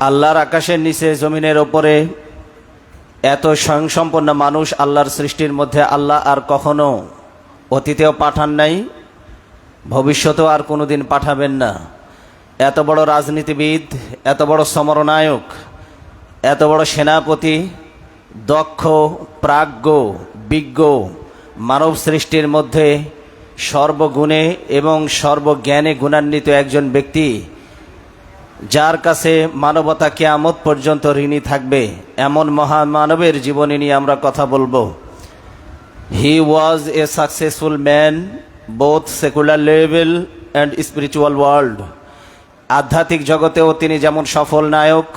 আল্লাহর আকাশের নিচে জমিনের ওপরে এত স্বয়ংসম্পন্ন মানুষ আল্লাহর সৃষ্টির মধ্যে আল্লাহ আর কখনো অতীতেও পাঠান নাই, ভবিষ্যতেও আর কোনোদিন পাঠাবেন না। এত বড় রাজনীতিবিদ, এত বড় সমরনায়ক, এত বড় সেনাপতি, দক্ষ, প্রাজ্ঞ, বিজ্ঞ মানব সৃষ্টির মধ্যে সর্বগুণে এবং সর্বজ্ঞানে গুণান্বিত একজন ব্যক্তি, যার কাছে মানবতা কিয়ামত পর্যন্ত ঋণী থাকবে, এমন মহামানবের জীবনী নিয়ে আমরা কথা বলবো। He was a successful man both secular level and spiritual world. আধ্যাত্মিক জগতেও তিনি যেমন সফল নায়ক,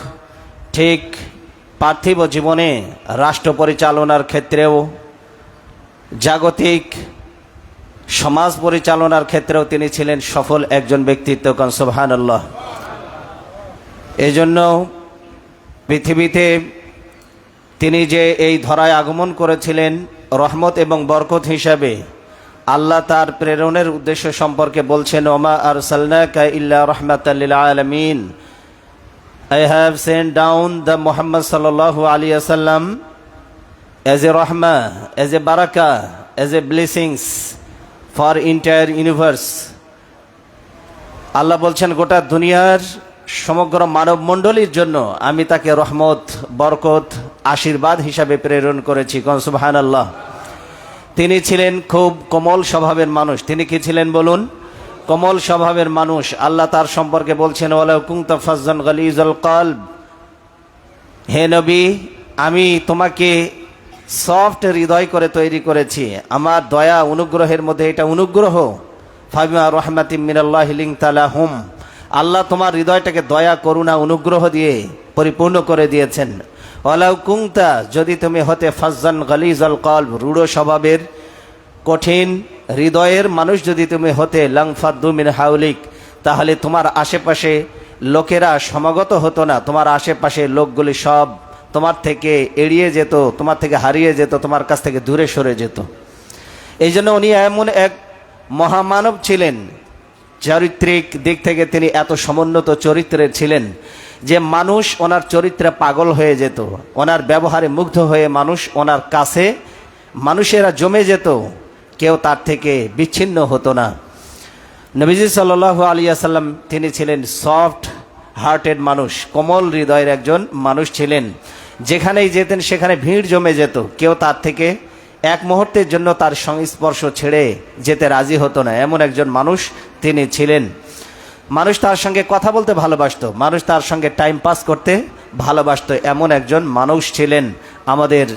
ঠিক পার্থিব জীবনে রাষ্ট্র পরিচালনার ক্ষেত্রেও, জাগতিক সমাজ পরিচালনার ক্ষেত্রেও তিনি ছিলেন সফল একজন ব্যক্তিত্ব। সুবহানাল্লাহ। এজন্য পৃথিবীতে তিনি যে এই ধরায় আগমন করেছিলেন রহমত এবং বরকত হিসাবে, আল্লাহ তার প্রেরণের উদ্দেশ্য সম্পর্কে বলছেন, ওমা আরসালনাকা ইল্লা রাহমাতাল লিল আলামিন। I have sent down the Muhammad sallallahu alaihi wasallam as a rahmah, as a barakah, as a blessings for entire universe. আল্লাহ বলছেন গোটা দুনিয়ার সমগ্র মানব মণ্ডলীর জন্য আমি তাকে রহমত, বরকত, আশীর্বাদ হিসাবে প্রেরণ করেছি। সুবহানাল্লাহ। তিনি ছিলেন খুব কোমল স্বভাবের মানুষ। তিনি কি ছিলেন বলুন? কোমল স্বভাবের মানুষ। আল্লাহ তার সম্পর্কে বলছেন, ওয়ালাউ কুনতা ফাজ্জান গালিজাল কলব, হে নবী আমি তোমাকে সফট হৃদয় করে তৈরি করেছি। আমার দয়া অনুগ্রহের মধ্যে এটা অনুগ্রহ। ফাবিমা রাহমাতিম মিনাল্লাহি লিনতা লাহুম, আল্লাহ তোমার হৃদয়টাকে দয়া, করুণা, অনুগ্রহ দিয়ে পরিপূর্ণ করে দিয়েছেন। ওয়ালাউ কুনতা, যদি তুমি হতে ফাজ্জান গালিজাল কলব, রূঢ় স্বভাবের, কঠিন হৃদয়ের মানুষ যদি তুমি হতে, লাংফাদ্দু মিন হাউলিক, তাহলে তোমার আশেপাশে লোকেরা সমাগত হতো না। তোমার আশেপাশে লোকগুলি সব তোমার থেকে এড়িয়ে যেত, তোমার থেকে হারিয়ে যেত, তোমার কাছ থেকে দূরে সরে যেত। এই জন্য উনি এমন এক মহামানব ছিলেন, চারিত্রিক দিক থেকে তিনি এত সমুন্নত চরিত্রের ছিলেন যে মানুষ ওনার চরিত্রে পাগল হয়ে যেত, ওনার ব্যবহারে মুগ্ধ হয়ে মানুষ ওনার কাছে, মানুষেরা জমে যেত, কেউ তার থেকে বিচ্ছিন্ন হতো না। নবীজি সাল্লাল্লাহু আলাইহি ওয়াসাল্লাম তিনি ছিলেন সফট হার্টেড মানুষ, কোমল হৃদয়ের একজন মানুষ ছিলেন। যেখানেই যেতেন সেখানে ভিড় জমে যেত, কেউ তার থেকে এক মুহূর্তের জন্য তার সংস্পর্শ ছেড়ে যেতে রাজি হতো না। এমন একজন মানুষ তিনি ছিলেন। মানুষ তার সঙ্গে কথা বলতে ভালোবাসতো, মানুষ তার সঙ্গে টাইম পাস করতে ভালোবাসতো। এমন একজন মানুষ ছিলেন আমাদের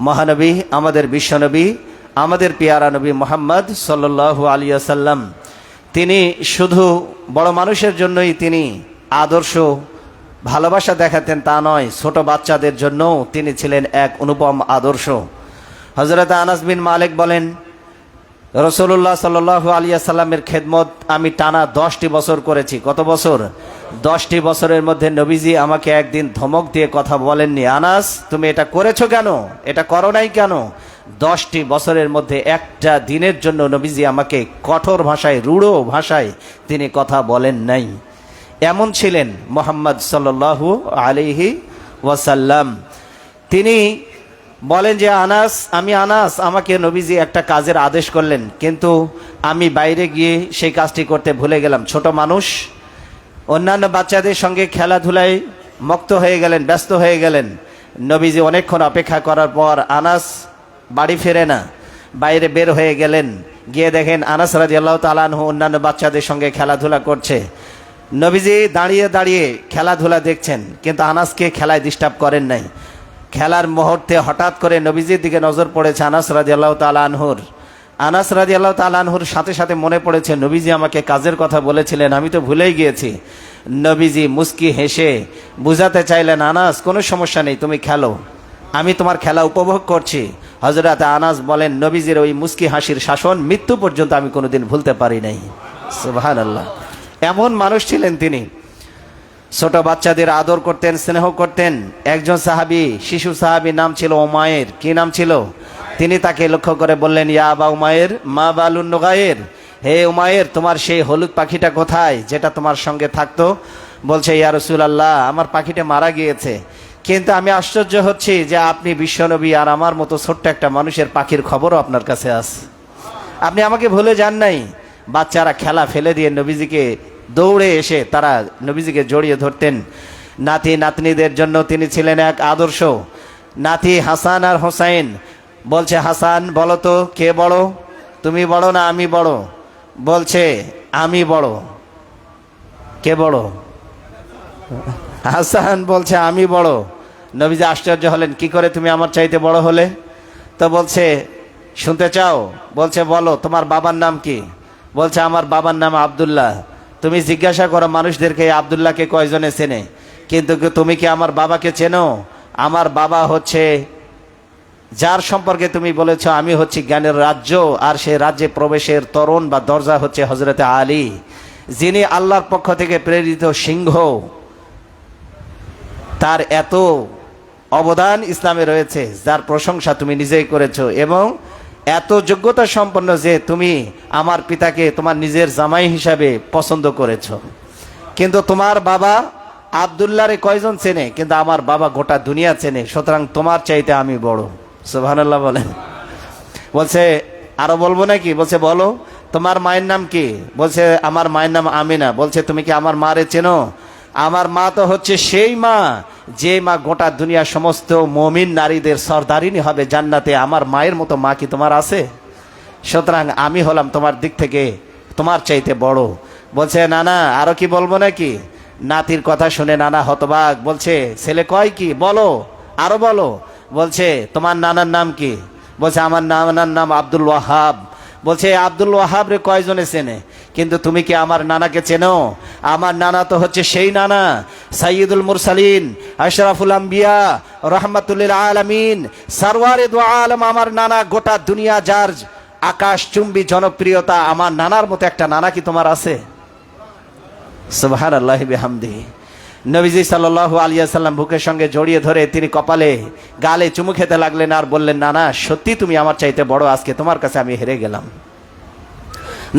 মহানবী, আমাদের বিশ্বনবী, আমাদের পিয়ারা নবী মুহাম্মদ সাল্লাল্লাহু আলাইহি ওয়াসাল্লাম। তিনি শুধু বড় মানুষের জন্যই তিনি আদর্শ ভালোবাসা দেখাতেন তা নয়, ছোট বাচ্চাদের জন্যও তিনি ছিলেন এক অনুপম আদর্শ। হযরত আনাস বিন মালিক বলেন, রাসূলুল্লাহ সাল্লাল্লাহু আলাইহি ওয়াসাল্লামের খেদমত আমি টানা 10টি বছর করেছি। কত বছর? 10টি বছরের মধ্যে নবীজি আমাকে একদিন ধমক দিয়ে কথা বলেননি, আনাস তুমি এটা করেছো কেন, এটা করো নাই কেন? 10টি বছরের মধ্যে একটা দিনের জন্য নবীজি আমাকে কঠোর ভাষায়, রূঢ় ভাষায় তিনি কথা বলেন নাই। এমন ছিলেন মুহাম্মদ সাল্লাল্লাহু আলাইহি ওয়াসাল্লাম। তিনি বলেন যে আমি আনাস, আমাকে নবীজি একটা কাজের আদেশ করলেন, কিন্তু আমি বাইরে গিয়ে সেই কাজটি করতে ভুলে গেলাম। ছোট মানুষ, অন্যান্য বাচ্চাদের সঙ্গে খেলাধুলায় মক্ত হয়ে গেলেন, ব্যস্ত হয়ে গেলেন। নবীজি অনেকক্ষণ অপেক্ষা করার পর আনাস বাড়ি ফেরে না, বাইরে বের হয়ে গেলেন। গিয়ে দেখেন আনাস রাদিয়াল্লাহু তাআলা আনহু অন্যান্য বাচ্চাদের সঙ্গে খেলাধুলা করছে। নবীজি দাঁড়িয়ে দাঁড়িয়ে খেলাধুলা দেখছেন, কিন্তু আনাসকে খেলায় ডিস্টার্ব করেন নাই। খেলার মুহূর্তে হঠাৎ করে নবীজির দিকে নজর পড়েছে আনাস রাদিয়াল্লাহু তাআলা আনহুর। আনাস রাদিয়াল্লাহু তাআলা আনহুর সাথে সাথে মনে পড়েছে নবীজি আমাকে কাজের কথা বলেছিলেন, আমি তো ভুলেই গিয়েছি। নবীজি মুস্কি হেসে বুঝাতে চাইলেন, আনাস কোনো সমস্যা নেই, তুমি খেলো, আমি তোমার খেলা উপভোগ করছি। হযরত আনাস বলেন, নবীজির ওই মুস্কি হাসির শাসন মৃত্যু পর্যন্ত আমি কোনোদিন ভুলতে পারি নাই। সুবহানাল্লাহ। এমন মানুষ ছিলেন তিনি। ছোট বাচ্চাদের আদর করতেন, স্নেহ করতেন। একজন সাহাবী, শিশু সাহাবী, নাম ছিল উমায়ের। কি নাম ছিল? তিনি তাকে লক্ষ্য করে বললেন, ইয়া আবা উমায়ের মা বালুন নুগায়ের, হে উমায়ের তোমার সেই হলুদ পাখিটা কোথায় যেটা তোমার সঙ্গে থাকতো? বলছে ইয়া রাসূলুল্লাহ, আমার পাখিটা মারা গিয়েছে, কিন্তু আমি আশ্চর্য হচ্ছি যে আপনি বিশ্বনবী আর আমার মতো ছোট্ট একটা মানুষের পাখির খবরও আপনার কাছে আছে, আপনি আমাকে ভুলে যান নাই। বাচ্চারা খেলা ফেলে দিয়ে নবীজিকে দৌড়ে এসে তারা নবীজিকে জড়িয়ে ধরতেন। নাতি নাতনিদের জন্য তিনি ছিলেন এক আদর্শ। নাতি হাসান আর হোসাইন, বলছে হাসান বলো তো কে বড়, তুমি বড় না আমি বড়? বলছে আমি বড়। কে বড়? হাসান বলছে আমি বড়। নবীজি আশ্চর্য হলেন, কি করে তুমি আমার চাইতে বড় হলে? তো বলছে শুনতে চাও? বলছে বলো, তোমার বাবার নাম কি? বলছে আমার বাবার নাম আব্দুল্লাহ। তুমি জিজ্ঞাসা করো মানুষদেরকে আব্দুল্লাহকে কয়জনে চেনে, কিন্তু তুমি কি আমার বাবাকে চেনো? আমার বাবা হচ্ছে যার সম্পর্কে তুমি বলেছ আমি হচ্ছি জ্ঞানের রাজ্য, আর সেই রাজ্যে প্রবেশের তরুণ বা দরজা হচ্ছে হযরতে আলী, যিনি আল্লাহর পক্ষ থেকে প্রেরিত সিংহ। তার এত অবদান ইসলামে রয়েছে যার প্রশংসা তুমি নিজেই করেছো, এবং এত যোগ্যতা সম্পন্ন যে তুমি আমার পিতাকে তোমার নিজের জামাই হিসাবে পছন্দ করেছো। কিন্তু তোমার বাবা আব্দুল্লাহরে কয়জন চেনে? কিন্তু আমার বাবা গোটা দুনিয়া চেনে, সুতরাং তোমার চাইতে আমি বড়। সুবহানাল্লাহ বলেন। বলছে আরো বলবো নাকি? বলছে বলো। তোমার মায়ের নাম কি? বলছে আমার মায়ের নাম আমিনা। বলছে তুমি কি আমার মারে চেনো? আমার মা তো হচ্ছে সেই মা যে মা গোটা দুনিয়ার সমস্ত মুমিন নারীদের সরদারিনী হবে জান্নাতে। আমার মায়ের মতো মা কি তোমার আছে? সুতরাং আমি হলাম তোমার দিক থেকে তোমার চাইতে বড়। বলছে না না আরো কি বলবো নাকি? নাতির কথা শুনে নানা হতবাক। বলছে ছেলে কয় কি? বলো, আরো বলো। বলছে তোমার নানার নাম কি? বলছে আমার নানার নাম আব্দুল ওয়াহাব। বলছে আব্দুল ওয়াহাব রে কয়জনে চেনে? কিন্তু তুমি কি আমার নানাকে চেনো? আমার নানা তো হচ্ছে সেই নানা সাইয়্যিদুল মুরসালিন, আশরাফুল আম্বিয়া, রাহমাতুল লিল আলামিন, সরওয়ারে দু আলম। আমার নানা গোটা দুনিয়া যার আকাশ চুম্বী জনপ্রিয়তা, আমার নানার মতো একটা নানা কি তোমার আছে? সুবহানাল্লাহি বিহামদিহি। নবীজি সাল্লাল্লাহু আলাইহি ওয়াসাল্লাম বুকের সঙ্গে জড়িয়ে ধরে তিনি কপালে গালে চুমু খেতে লাগলেন আর বললেন নানা সত্যি তুমি আমার চাইতে বড়, আজকে তোমার কাছে আমি হেরে গেলাম।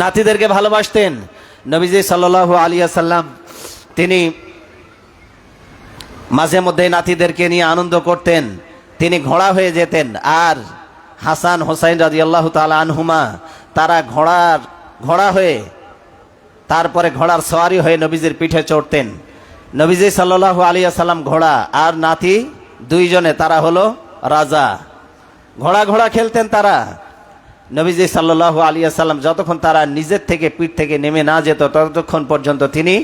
নাতিদেরকে ভালোবাসতেন নবীজি সাল্লাল্লাহু আলাইহি ওয়াসাল্লাম। তিনি মাঝে মধ্যে নাতিদেরকে নিয়ে আনন্দ করতেন। তিনি ঘোড়া হয়ে যেতেন, আর হাসান হোসাইন রাদিয়াল্লাহু তাআলা আনহুমা তারা ঘোড়া হয়ে তারপরে ঘোড়ার সওয়ারি হয়ে নবীজির পিঠে চড়তেন। নবীজি সাল্লাল্লাহু আলাইহি ওয়াসাল্লাম ঘোড়া আর নাতি দুইজনে তারা হলো রাজা। ঘোড়া খেলতেন তারা। নবীজি সাল্লাল্লাহু আলাইহি ওয়াসাল্লাম যতক্ষণ তারা নিজের থেকে পিঠ থেকে নেমে না যেত ততক্ষণ পর্যন্ত তিনি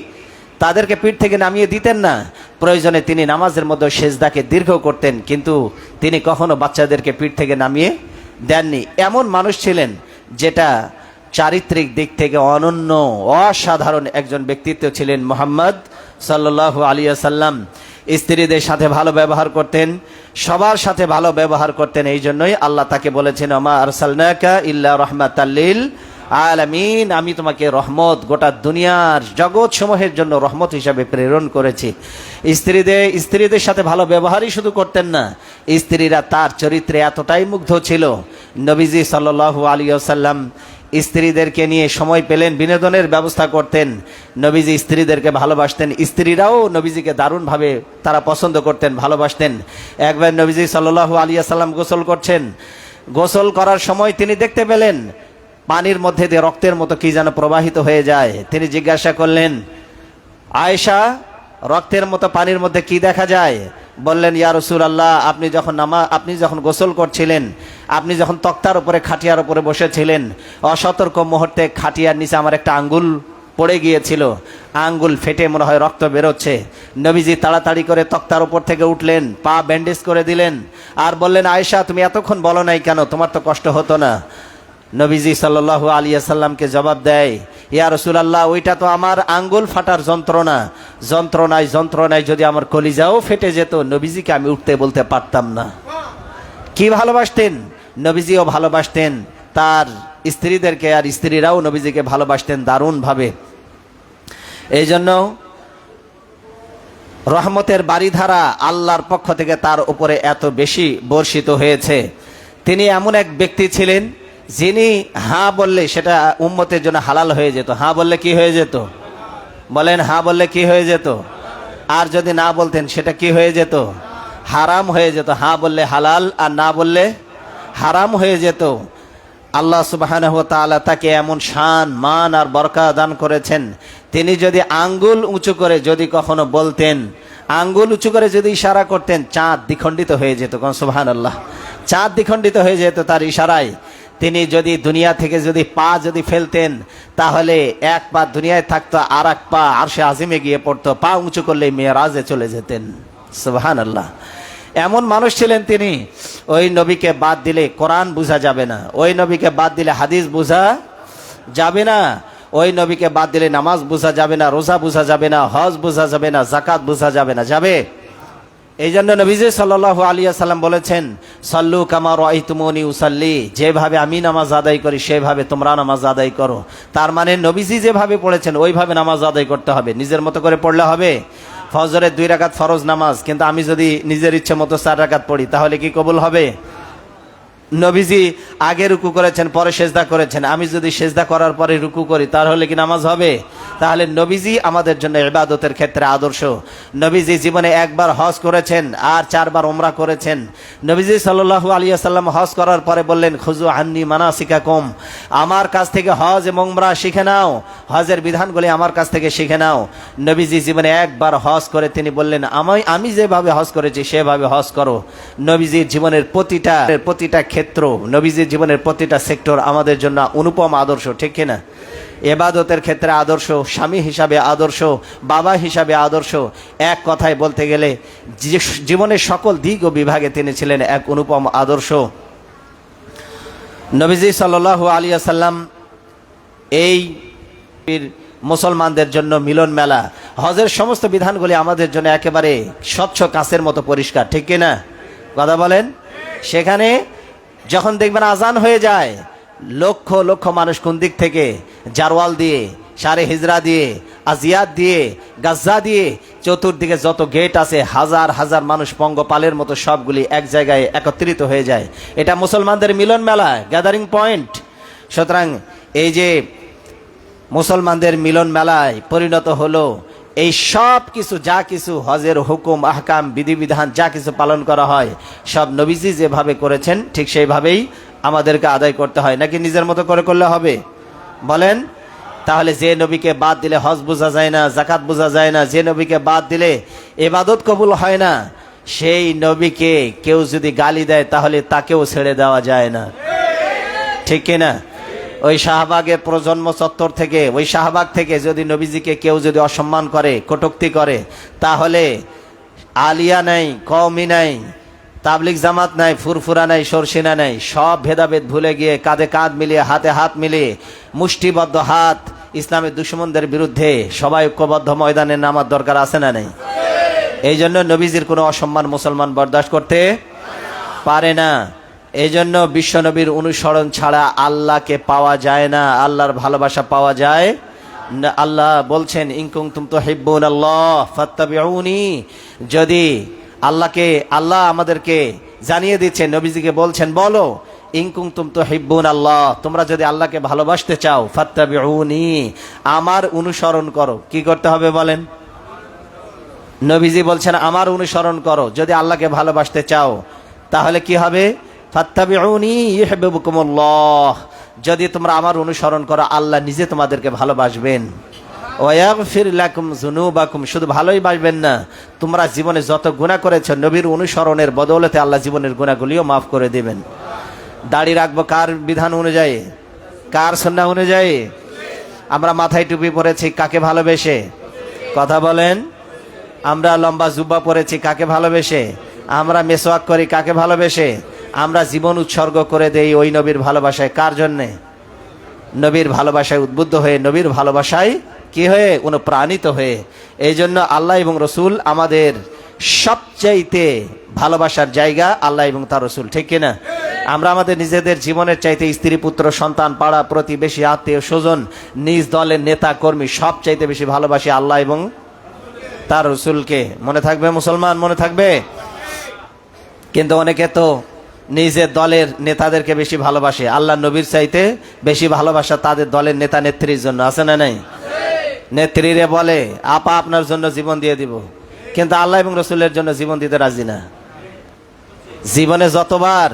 তাদেরকে পিঠ থেকে নামিয়ে দিতেন না। প্রয়োজনে তিনি নামাজের মধ্যে সেজদাকে দীর্ঘ করতেন, কিন্তু তিনি কখনো বাচ্চাদেরকে পিঠ থেকে নামিয়ে দেননি। এমন মানুষ ছিলেন যেটা চারিত্রিক দিক থেকে অনন্য অসাধারণ একজন ব্যক্তিত্ব ছিলেন মুহাম্মদ সাল্লাল্লাহু আলাইহি ওয়াসাল্লাম। স্ত্রীদের সাথে ভালো ব্যবহার করতেন, সবার সাথে ভালো ব্যবহার করতেন। এই জন্যই আল্লাহ তাকে বলেছেন ওমা আরসালনাকা ইল্লা রাহমাতাল লিল আলামিন, আমি তোমাকে রহমত, গোটা দুনিয়ার জগৎ সমূহের জন্য রহমত হিসাবে প্রেরণ করেছি। স্ত্রীদের সাথে ভালো ব্যবহারই শুধু করতেন না, স্ত্রীরা তার চরিত্রে এতটাই মুগ্ধ ছিল। নবীজি সাল্লাল্লাহু আলাইহি ওয়াসাল্লাম স্ত্রীদেরকে নিয়ে সময় পেলেন বিনোদনের ব্যবস্থা করতেন। নবীজি স্ত্রীদেরকে ভালোবাসতেন, স্ত্রীরাও নবীজিকে দারুণভাবে তারা পছন্দ করতেন, ভালোবাসতেন। একবার নবীজি সাল্লাল্লাহু আলাইহি ওয়াসাল্লাম গোসল করছেন। গোসল করার সময় তিনি দেখতে পেলেন পানির মধ্যে দিয়ে রক্তের মতো কি যেন প্রবাহিত হয়ে যায়। তিনি জিজ্ঞাসা করলেন আয়েশা, রক্তের মতো পানির মধ্যে কি দেখা যায়? বললেন ইয়া রাসূলুল্লাহ, আপনি যখন গোসল করছিলেন, আপনি যখন তক্তার উপরে খাটিয়ার উপরে বসেছিলেন, অসতর্ক মুহূর্তে খাটিয়ার নিচে আমার একটা আঙ্গুল পড়ে গিয়েছিল, আঙ্গুল ফেটে মনে হয় রক্ত বেরোচ্ছে। নবীজি তাড়াতাড়ি করে তক্তার উপর থেকে উঠলেন, পা ব্যান্ডেজ করে দিলেন, আর বললেন আয়েশা তুমি এতক্ষণ বলো নাই কেন, তোমার তো কষ্ট হতো না? নবীজি সাল্লাল্লাহু আলাইহি ওয়াসাল্লামকে জবাব দেয় ইয়া রাসূলুল্লাহ, ওইটা তো আমার আঙ্গুল ফাটার যন্ত্রণায় যদি আমার কলিজাও ফেটে যেত, নবীজিকে আমি উঠতে বলতে পারতাম না। কি ভালোবাসতেন! নবীজিও ভালোবাসতেন তার স্ত্রীদেরকে, আর স্ত্রীরাও নবীজিকে ভালোবাসতেন দারুণভাবে। এই জন্য রহমতের বারিধারা আল্লাহর পক্ষ থেকে তার উপরে এত বেশি বর্ষিত হয়েছে। তিনি এমন এক ব্যক্তি ছিলেন যিনি হাঁ বললে সেটা উম্মতের জন্য হালাল হয়ে যেত। হাঁ বললে কি হয়ে যেত? বলেন হ্যাঁ বললে কি হয়ে যেত? আর যদি না বলতেন সেটা কি হয়ে যেত? হারাম হয়ে যেত। হ্যাঁ বললে হালাল, আর না বললে হারাম হয়ে যেত। আল্লাহ সুবহানাহু ওয়া তাআলা তাকে এমন শান, মান আর বরকত দান করেছেন, তিনি যদি আঙ্গুল উঁচু করে যদি কখনো বলতেন, আঙ্গুল উঁচু করে যদি ইশারা করতেন, চাঁদ দ্বিখণ্ডিত হয়ে যেত। কোন সুবহানাল্লাহ। চাঁদ দ্বিখণ্ডিত হয়ে যেত তার ইশারায়। তিনি যদি দুনিয়া থেকে যদি পা যদি ফেলতেন, তাহলে এক পা দুনিয়ায় থাকতো, আর এক পা আরশে আজিমে গিয়ে পড়তো। পা উঁচু করলে মেরাজে চলে যেতেন। সুবহানাল্লাহ। এমন মানুষ ছিলেন তিনি। ওই নবীকে বাদ দিলে কোরআন বোঝা যাবে না, ওই নবীকে বাদ দিলে হাদিস বোঝা যাবে না, ওই নবীকে বাদ দিলে নামাজ বোঝা যাবে না, রোজা বোঝা যাবে না, হজ বোঝা যাবে না, যাকাত বোঝা যাবে না। যাবে? এই জন্য নবীজি সাল্লাল্লাহু আলাইহি ওয়াসাল্লাম বলেছেন, সাল্লু কামা রাআইতুমুনি উসাল্লি, যেভাবে আমি নামাজ আদায় করি সেভাবে তোমরা নামাজ আদায় করো। তার মানে নবীজি যেভাবে পড়েছেন ওইভাবে নামাজ আদায় করতে হবে। নিজের মতো করে পড়লে হবে? ফজরের 2 রাকাত ফরজ নামাজ, কিন্তু আমি যদি নিজের ইচ্ছে মতো 4 রাকাত পড়ি, তাহলে কি কবুল হবে? নবীজি আগে রুকু করেছেন, পরে সেজদা করেছেন, আমি যদি সেজদা করার পরে রুকু করি, তাহলে কি নামাজ হবে? তাহলে নবীজি আমাদের জন্য ইবাদতের ক্ষেত্রে আদর্শ। নবীজি জীবনে একবার হজ করেছেন আর 4 বার উমরা করেছেন। নবীজি সাল্লাল্লাহু আলাইহি ওয়াসাল্লাম হজ করার পরে বললেন, খুযু আন্নী মানাসিকাকুম, আমার কাছ থেকে হজ এবং উমরা শিখে নাও, হজের বিধানগুলি আমার কাছ থেকে শিখে নাও। নবীজি জীবনে একবার হজ করে তিনি বললেন, আমি যেভাবে হজ করেছি সেভাবে হজ করো। নবীজির জীবনের প্রতিটা ক্ষেত্র, নবীজির জীবনের প্রতিটা সেক্টর আমাদের জন্য অনুপম আদর্শ, ঠিক কিনা? ইবাদতের ক্ষেত্রে আদর্শ, স্বামী হিসাবে আদর্শ, বাবা হিসাবে আদর্শ। এক কথায় বলতে গেলে জীবনের সকল দিক ও বিভাগে তিনি ছিলেন এক অনুপম আদর্শ। নবীজি সাল্লাল্লাহু আলাইহি ওয়াসাল্লাম এই মুসলমানদের জন্য মিলন মেলা, হজের সমস্ত বিধানগুলি আমাদের জন্য একেবারে স্বচ্ছ কাঁচের মতো পরিষ্কার, ঠিক কিনা? কথা বলেন। সেখানে যখন দেখবেন আজান হয়ে যায়, লক্ষ লক্ষ মানুষ কোন দিক থেকে, জারওয়াল দিয়ে, সারে হিজরা দিয়ে, আজিয়াত দিয়ে, গাজ্জা দিয়ে, চতুর্দিকে যত গেট আছে, হাজার হাজার মানুষ পঙ্গপালের মতো সবগুলি এক জায়গায় একত্রিত হয়ে যায়। এটা মুসলমানদের মিলন মেলা, গ্যাদারিং পয়েন্ট। সুতরাং এই যে মুসলমানদের মিলন মেলায় পরিণত হলো এই সব কিছু, যা কিছু হজের হুকুম আহকাম বিধিবিধান যা কিছু পালন করা হয়, সব নবীজি যেভাবে করেছেন ঠিক সেইভাবেই আমাদেরকে আদায় করতে হয়। নাকি নিজের মতো করে করলে হবে? বলেন। তাহলে যে নবীকে বাদ দিলে হজ বোঝা যায় না, যাকাত বোঝা যায় না, যে নবীকে বাদ দিলে ইবাদত কবুল হয় না, সেই নবীকে কেউ যদি গালি দেয় তাহলে তাকেও ছেড়ে দেওয়া যায় না, ঠিক কিনা? ওই শাহবাগের প্রজন্ম চত্বর থেকে, ওই শাহবাগ থেকে যদি নবীজিকে কেউ যদি অসম্মান করে, কটূক্তি করে, তাহলে আলিয়া নাই, কওমি নাই, তাবলিগ জামাত নাই, ফুরফুরা নাই, সরসিনা নাই, সব ভেদাভেদ ভুলে গিয়ে কাঁধে কাঁধ মিলিয়ে, হাতে হাত মিলিয়ে, মুষ্টিবদ্ধ হাত ইসলামের দুশমনদের বিরুদ্ধে সবাই ঐক্যবদ্ধ ময়দানে নামার দরকার আছে না নাই? এই জন্য নবীজির কোনো অসম্মান মুসলমান বরদাস্ত করতে পারে না। এই জন্য বিশ্বনবীর অনুসরণ ছাড়া আল্লাহকে পাওয়া যায় না, আল্লাহর ভালোবাসা পাওয়া যায় না। আল্লাহ বলছেন, ইন কুনতুম তুহিব্বুনাল্লাহ ফাত্তাবিউনি, যদি আল্লাহ আমাদেরকে জানিয়ে দিচ্ছেন, নবীজিকে বলছেন, বলো ইন কুনতুম তুহিব্বুনাল্লাহ, তোমরা যদি আল্লাহকে ভালোবাসতে চাও, ফাত্তাবিউনি, আমার অনুসরণ করো। কি করতে হবে বলেন? নবীজি বলছেন আমার অনুসরণ করো। যদি আল্লাহকে ভালোবাসতে চাও তাহলে কি হবে? ফাত্তাবিউনি ইউহিব্বুকুমুল্লাহ, যদি তোমরা আমার অনুসরণ করো আল্লাহ নিজে তোমাদেরকে ভালোবাসবেন। ওয়াগফির লাকুম যুনুবাকুম, শুধু ভালোই বাসবেন না, তোমরা জীবনে যত গুনাহ করেছো নবীর অনুসরণের বদৌলতে আল্লাহ জীবনের গুনাহগুলিও মাফ করে দিবেন। দাড়ি রাখবো কার বিধান অনুযায়ী? কার সুন্নাহ অনুযায়ী? আমরা মাথায় টুপি পরেছি কাকে ভালোবেসে? কথা বলেন। আমরা লম্বা জুব্বা পরেছি কাকে ভালোবেসে? আমরা মেসওয়াক করি কাকে ভালোবেসে? আমরা জীবন উৎসর্গ করে দেই ওই নবীর ভালোবাসায়। কার জন্যে? নবীর ভালোবাসায় উদ্বুদ্ধ হয়ে, নবীর ভালোবাসায় কি হয়ে? অনুপ্রাণিত হয়ে। এই জন্য আল্লাহ এবং রসুল আমাদের সবচাইতে ভালোবাসার জায়গা, আল্লাহ এবং তার রসুল, ঠিক কিনা? আমরা আমাদের নিজেদের জীবনের চাইতে স্ত্রী, পুত্র, সন্তান, পাড়া প্রতিবেশী, আত্মীয় স্বজন, নিজ দলের নেতা কর্মী সব চাইতে বেশি ভালোবাসি আল্লাহ এবং তার রসুলকে। মনে থাকবে মুসলমান, মনে থাকবে। কিন্তু অনেকে তো নিজের দলের নেতাদেরকে বেশি ভালোবাসে, আল্লাহ নবীর চাইতে বেশি ভালোবাসা তাদের দলের নেতা নেত্রীর জন্য, আছে না নাই? নেত্রীরে বলে আপা আপনার জন্য জীবন দিয়ে দিব, কিন্তু আল্লাহ এবং রসুলের জন্য জীবন দিতে রাজি না। জীবনে যতবার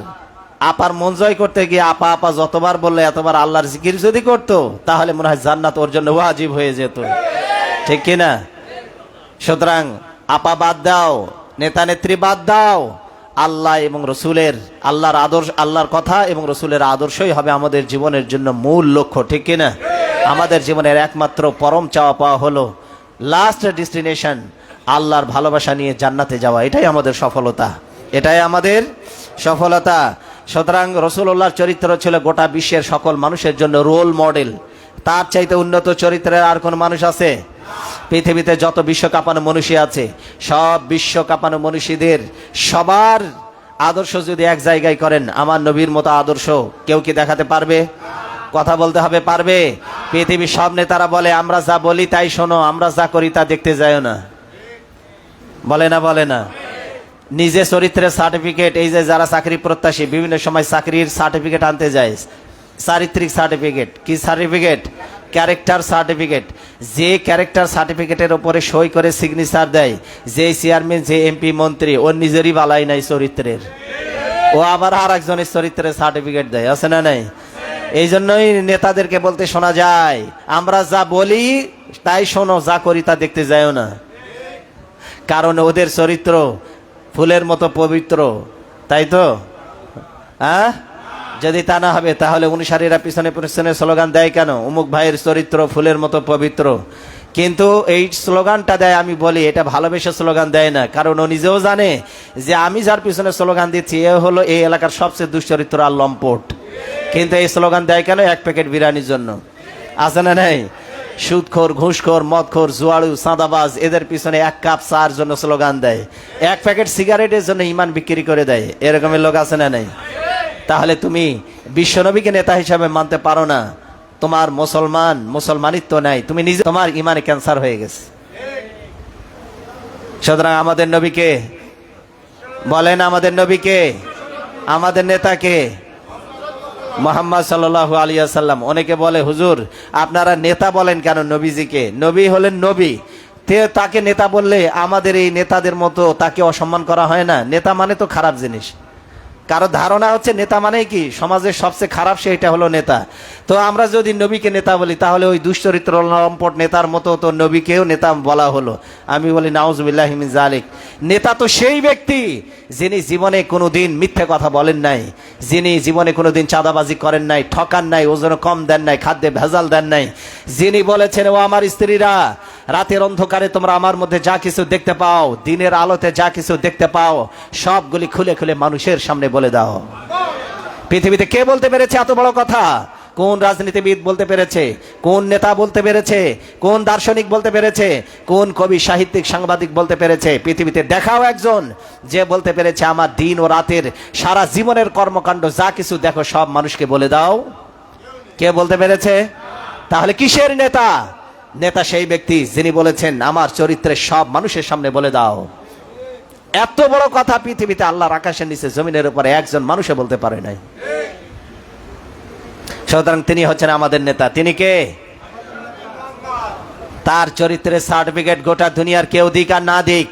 আপার মন জয় করতে গিয়ে আপা আপা যতবার বললে এতবার আল্লাহর জিকির যদি করতো, তাহলে মনে হয় জান্নাত ওর জন্য ওয়াজিব হয়ে যেত, ঠিক কিনা? সুতরাং আপা বাদ দাও, নেতা নেত্রী বাদ দাও, আল্লাহ এবং রসুলের আল্লাহর আদর্শ, আল্লাহর কথা এবং রসুলের আদর্শই হবে আমাদের জীবনের জন্য মূল লক্ষ্য, ঠিক কিনা? আমাদের জীবনের একমাত্র পরম চাওয়া পাওয়া হলো লাস্ট ডেস্টিনেশন আল্লাহর ভালোবাসা নিয়ে জান্নাতে যাওয়া। এটাই আমাদের সফলতা, এটাই আমাদের সফলতা। সুতরাং রসুল্লাহর চরিত্র ছিল গোটা বিশ্বের সকল মানুষের জন্য রোল মডেল। তার চাইতে উন্নত চরিত্রের আর কোন মানুষ আছে? পৃথিবীতে যত বিশ্ব কাঁপানো মনীষী আছে, সব বিশ্ব কাঁপানো মনীষীদের সবার আদর্শ যদি এক জায়গায় করেন, আমার নবীর মতো আদর্শ কেউ কি দেখাতে পারবে? কথা বলতে হবে, পারবে? পৃথিবীর সব নেতারা বলে আমরা যা বলি তাই শোনো, আমরা যা করি তা দেখতে যাও না, বলে না? বলে না? নিজে চরিত্রের সার্টিফিকেট, এই যে যারা চাকরি প্রত্যাশী বিভিন্ন সময় চাকরির সার্টিফিকেট আনতে যায়, চারিত্রিক সার্টিফিকেট, কি সার্টিফিকেট? Character certificate. যে ক্যারেক্টার সার্টিফিকেটের উপরে সই করে সিগনেচার দেয়, যে চেয়ারম্যান, যে এমপি, মন্ত্রী, ওর নিজেরই বালাই নাই চরিত্রের, ও আবার আর একজনের চরিত্রের সার্টিফিকেট দেয়, আছে না নাই? এই জন্যই নেতাদেরকে বলতে শোনা যায় আমরা যা বলি তাই শোনো, যা করি তা দেখতে যাও না। কারণ ওদের চরিত্র ফুলের মতো পবিত্র, তাই তো? হ্যাঁ, যদি তা না হবে তাহলে অনুসারীরা পিছনে পিছনে স্লোগান দেয় কেন? অমুক ভাইয়ের চরিত্র ফুলের মতো পবিত্র। কিন্তু এই স্লোগানটা দেয়, আমি বলি এটা ভালোবেসে স্লোগান দেয় না, কারণ ও নিজেও জানে যে আমি যার পিছনে স্লোগান দিচ্ছি এ হলো এই এলাকার সবচেয়ে দুশ্চরিত্র আর লম্পট। কিন্তু এই স্লোগান দেয় কেন? এক প্যাকেট বিরিয়ানির জন্য, আছে না নাই? সুদখোর, ঘুষখোর, মদখোর, জুয়াড়ু, চাঁদাবাজ, এদের পিছনে এক কাপ চার জন্য স্লোগান দেয়, এক প্যাকেট সিগারেটের জন্য ইমান বিক্রি করে দেয়, এরকমের লোক আছে না নাই? তাহলে তুমি বিশ্বনবীকে নেতা হিসাবে মানতে পারো না, তোমার মুসলমানিত্ব নাই, তুমি নিজে তোমার ইমানে ক্যান্সার হয়ে গেছে। সুতরাং আমাদের নবীকে বলেন, আমাদের নবীকে, আমাদের নেতাকে মুহাম্মদ সাল্লাল্লাহু আলাইহি ওয়াসাল্লাম। অনেকে বলে হুজুর আপনারা নেতা বলেন কেন নবীজিকে? নবী হলেন নবী, তাকে নেতা বললে আমাদের এই নেতাদের মতো তাকে অসম্মান করা হয় না? নেতা মানে তো খারাপ জিনিস। কারো ধারণা হচ্ছে নেতা মানে কি সমাজের সবচেয়ে খারাপ, সেটা হলো নেতা। তো আমরা যদি নবীকে নেতা বলি তাহলে ওই দুশ্চরিত্র লম্পট নেতার মতো তো নবীকেও নেতা বলা হলো। আমি বলি নাউজুবিল্লাহি মিন যালিক। নেতা তো সেই ব্যক্তি যিনি জীবনে কোনোদিন মিথ্যে কথা বলেন নাই, যিনি জীবনে কোনোদিন চাঁদাবাজি করেন নাই, ঠকান নাই, ওজন কম দেন নাই, খাদ্যে ভেজাল দেন নাই, যিনি বলেছেন ও আমার স্ত্রীরা রাতের অন্ধকারে তোমরা আমার মধ্যে যা কিছু দেখতে পাও, দিনের আলোতে যা কিছু দেখতে পাও, সবগুলি খুলে খুলে মানুষের সামনে বলে দাও। পৃথিবীতে কে বলতে পেরেছে এত বড় কথা? কোন রাজনীতিবিদ বলতে পেরেছে? কোন নেতা বলতে পেরেছে? কোন দার্শনিক বলতে পেরেছে? কোন কবি, সাহিত্যিক, সাংবাদিক বলতে পেরেছে? পৃথিবীতে দেখাও একজন যে বলতে পেরেছে আমার দিন ও রাতের সারা জীবনের কর্মকাণ্ড যা কিছু দেখো সব মানুষকে বলে দাও। কে বলতে পেরেছে? তাহলে কিসের নেতা? নেতা সেই ব্যক্তি যিনি বলেছেন আমার চরিত্রের সব মানুষের সামনে বলে দাও। এত বড় কথা পৃথিবীতে আল্লাহর আকাশের নিচে জমিনের উপরে একজন মানুষে বলতে পারে নাই। সুতরাং তিনি হচ্ছেন আমাদের নেতা। তিনি কে? তার চরিত্রের সার্টিফিকেট গোটা দুনিয়ার কেউ দিক আর না দিক,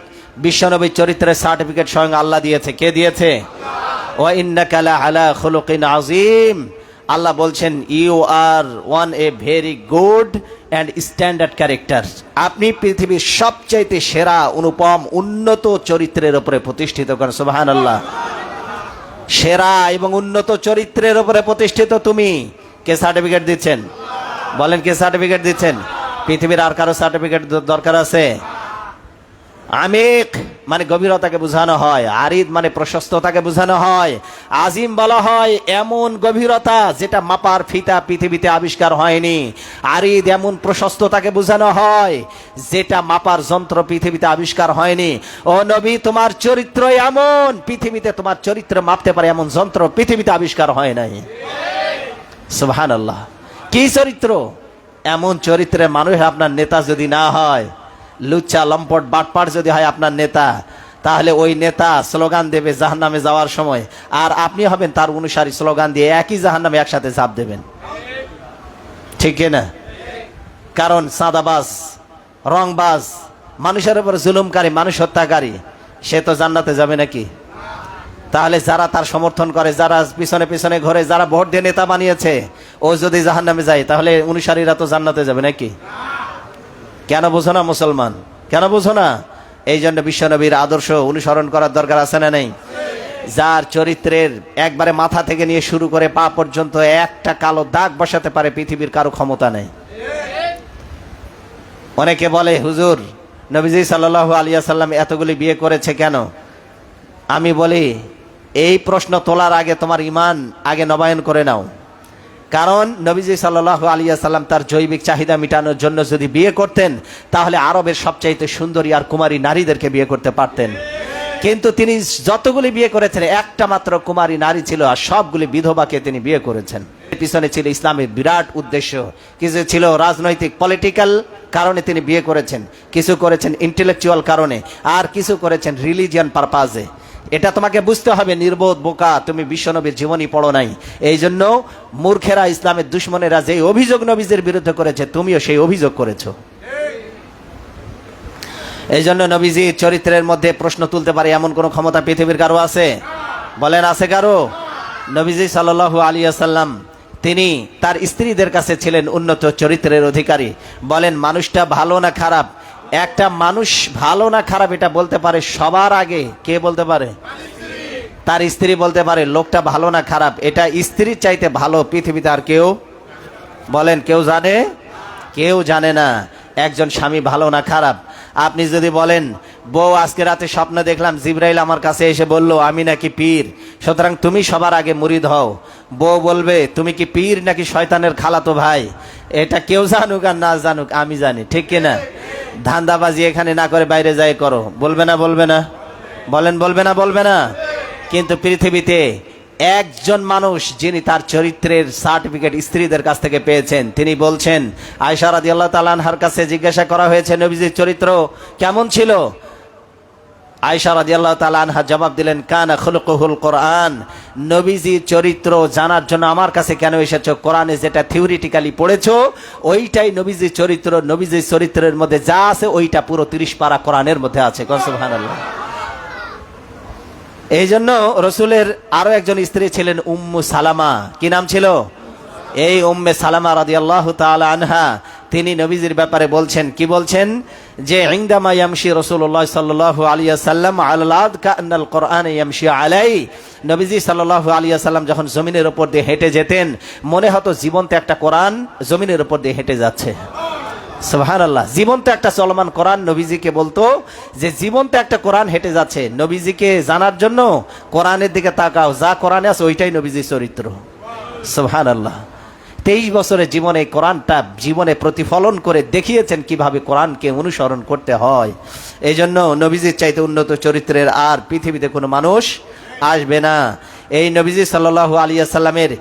বিশ্বনবীর চরিত্রের সার্টিফিকেট স্বয়ং আল্লাহ দিয়েছে। কে দিয়েছে? ওয়া ইন্নাকা লা আলা খুলুকিন আযীম। আল্লাহ বলছেন you are one a very good and standard character. আপনি পৃথিবীর সবচাইতে সেরা, অনুপম, উন্নত চরিত্রের উপরে প্রতিষ্ঠিত করেন। সুবহানাল্লাহ। সেরা এবং উন্নত চরিত্রের উপরে প্রতিষ্ঠিত তুমি। কে সার্টিফিকেট দিচ্ছেন? বলেন, কে সার্টিফিকেট দিচ্ছেন? পৃথিবীর আর কারো সার্টিফিকেট দরকার আছে? আমিক মানে গভীরতাকে বোঝানো হয়, আরিদ মানে প্রশস্ততাকে বোঝানো হয়, আজিম বলা হয় এমন গভীরতা যেটা মাপার ফিতা পৃথিবীতে আবিষ্কার হয়নি, আরিদ এমন প্রশস্ততাকে বোঝানো হয় যেটা মাপার যন্ত্র পৃথিবীতে আবিষ্কার হয়নি। ও নবী, তোমার চরিত্র এমন, পৃথিবীতে তোমার চরিত্র মাপতে পারে এমন যন্ত্র পৃথিবীতে আবিষ্কার হয় নাই। সুবহানাল্লাহ। কি চরিত্র? এমন চরিত্রের মানুষ আপনার নেতা যদি না হয়, লুচ্চা লম্পট বাটপাট যদি হয় আপনার নেতা, তাহলে ওই নেতা স্লোগান দেবে জাহান্নামে যাওয়ার সময়, আর আপনি হবেন তার অনুসারী, স্লোগান দিয়ে একই জাহান্নামে একসাথে ঝাঁপ দেবেন। ঠিক না? কারণ সাদাবাজ, রংবাজ, মানুষের উপর জুলুমকারী, মানুষ হত্যাকারী, সে তো জান্নাতে যাবে নাকি? তাহলে যারা তার সমর্থন করে, যারা পিছনে পিছনে ঘরে, যারা ভোট দিয়ে নেতা বানিয়েছে, ও যদি জাহান্নামে যায় তাহলে অনুসারীরা তো জান্নাতে যাবে নাকি? কেন বুঝো না মুসলমান? কেন বুঝো না? এই জন্য বিশ্বনবীর আদর্শ অনুসরণ করার দরকার আছে না নেই? যার চরিত্রের একবারে মাথা থেকে নিয়ে শুরু করে পা পর্যন্ত একটা কালো দাগ বসাতে পারে পৃথিবীর কারো ক্ষমতা নেই। অনেকে বলে, হুজুর নবীজি সাল্লাল্লাহু আলাইহি ওয়াসাল্লাম এতগুলি বিয়ে করেছে কেন? আমি বলি, এই প্রশ্ন তোলার আগে তোমার ঈমান আগে নবায়ন করে নাও। কারণ নবীজি সাল্লাল্লাহু আলাইহি ওয়াসাল্লাম তার জৈবিক চাহিদা মেটানোর জন্য যদি বিয়ে করতেন তাহলে আরবের সবচাইতে সুন্দরী আর কুমারী নারীদেরকে বিয়ে করতে পারতেন। কিন্তু তিনি যতগুলি বিয়ে করেছেন একটা মাত্র কুমারী নারী ছিল, আর সবগুলি বিধবাকে তিনি বিয়ে করেছেন। পিছনে ছিল ইসলামের বিরাট উদ্দেশ্য, কিছু ছিল রাজনৈতিক পলিটিক্যাল কারণে তিনি বিয়ে করেছেন, কিছু করেছেন ইন্টেলেকচুয়াল কারণে, আর কিছু করেছেন রিলিজিয়ান পারপাজে। এটা তোমাকে বুঝতে হবে। নির্বোধ বোকা, তুমি বিশ্বনবীর জীবনী পড়ো নাই। এই জন্য মূর্খেরা, ইসলামের দুশ্মনেরা যে অভিযোগ নবীজির বিরুদ্ধে করেছে, তুমিও সেই অভিযোগ করেছো। এই জন্য নবীজির চরিত্রের মধ্যে প্রশ্ন তুলতে পারে এমন কোন ক্ষমতা পৃথিবীর কারো আছে? বলেন, আছে কারো? নবীজি সাল্লাল্লাহু আলাইহি ওয়াসাল্লাম তিনি তার স্ত্রীদের কাছে ছিলেন উন্নত চরিত্রের অধিকারী। বলেন, মানুষটা ভালো না খারাপ? একটা মানুষ ভালো না খারাপ এটা বলতে পারে সবার আগে কে বলতে পারে? তার স্ত্রী বলতে পারে লোকটা ভালো না খারাপ। এটা স্ত্রীর চাইতে ভালো পৃথিবীতে আর কেউ? বলেন, কেউ জানে? কেউ জানে না একজন স্বামী ভালো না খারাপ। আপনি যদি বলেন, বউ আজকে রাতে স্বপ্ন দেখলাম জিবরাইল আমার কাছে এসে বলল আমি নাকি পীর, সুতরাং তুমি সবার আগে মুরিদ হও। বউ বলবে, তুমি কি পীর নাকি শয়তানের খালাতো ভাই? এটা কেউ জানুক আর না জানুক আমি জানি, ঠিক কিনা? ধান্দাবাজি এখানে না করে বাইরে যায় করো, বলবে না? বলবে না? বলেন, বলবে না? বলবে না? কিন্তু পৃথিবীতে একজন মানুষ যিনি তার চরিত্রের সার্টিফিকেট স্ত্রীদের কাছ থেকে পেয়েছেন, তিনি বলছেন, আয়েশা রাদিয়াল্লাহু তাআলা আনহার কাছে জিজ্ঞাসা করা হয়েছে নবীজির চরিত্র কেমন ছিল। আয়েশা রাদিয়াল্লাহু তাআলা আনহা জবাব দিলেন, কানা খুলুকুহুল কোরআন। নবীজির চরিত্র জানার জন্য আমার কাছে কেন এসেছো? কোরআনে যেটা থিওরিটিক্যালি পড়েছো ওইটাই নবীজির চরিত্র। নবীজির চরিত্রের মধ্যে যা আছে ওইটা পুরো 30 পারা কোরআনের মধ্যে আছে। সুবহানাল্লাহ। এই জন্য রসুলের আরো একজন স্ত্রী ছিলেন উম্মু সালামা। কি নাম ছিল? এই উম্মে সালামা রাদিয়াল্লাহু তাআলা আনহা, তিনি নবীজির ব্যাপারে বলছেন, কি বলছেন? যে ইনদামা ইয়ামশি রাসূলুল্লাহ সাল্লাল্লাহু আলাইহি ওয়াসাল্লাম আলাল আরদ কাআন্নাল কোরআন ইয়ামশি আলাই। নবীজি সাল্লাল্লাহু আলাইহি ওয়াসাল্লাম যখন জমিনের উপর দিয়ে হেঁটে যেতেন মনে হতো জীবন্ত একটা কোরআন জমিনের উপর দিয়ে হেঁটে যাচ্ছে। সুবহানাল্লাহ। জীবন্ত একটা চলমান কোরআন নবীজিকে বলতো যে জীবন্ত একটা কোরআন হেঁটে যাচ্ছে। নবীজিকে জানার জন্য কোরআনের দিকে তাকাও, যা কোরআনে আছে ওইটাই নবীজির চরিত্র। সুবহানাল্লাহ। 23 বছরের জীবনে কোরআনটা জীবনে প্রতিফলন করে দেখিয়েছেন কিভাবে কোরআনকে অনুসরণ করতে হয়। এই জন্য নবীজির চাইতে উন্নত চরিত্রের আর পৃথিবীতে কোনো মানুষ আসবে না। এই নবীজি সাল্লাল্লাহু আলাইহি ওয়াসাল্লামের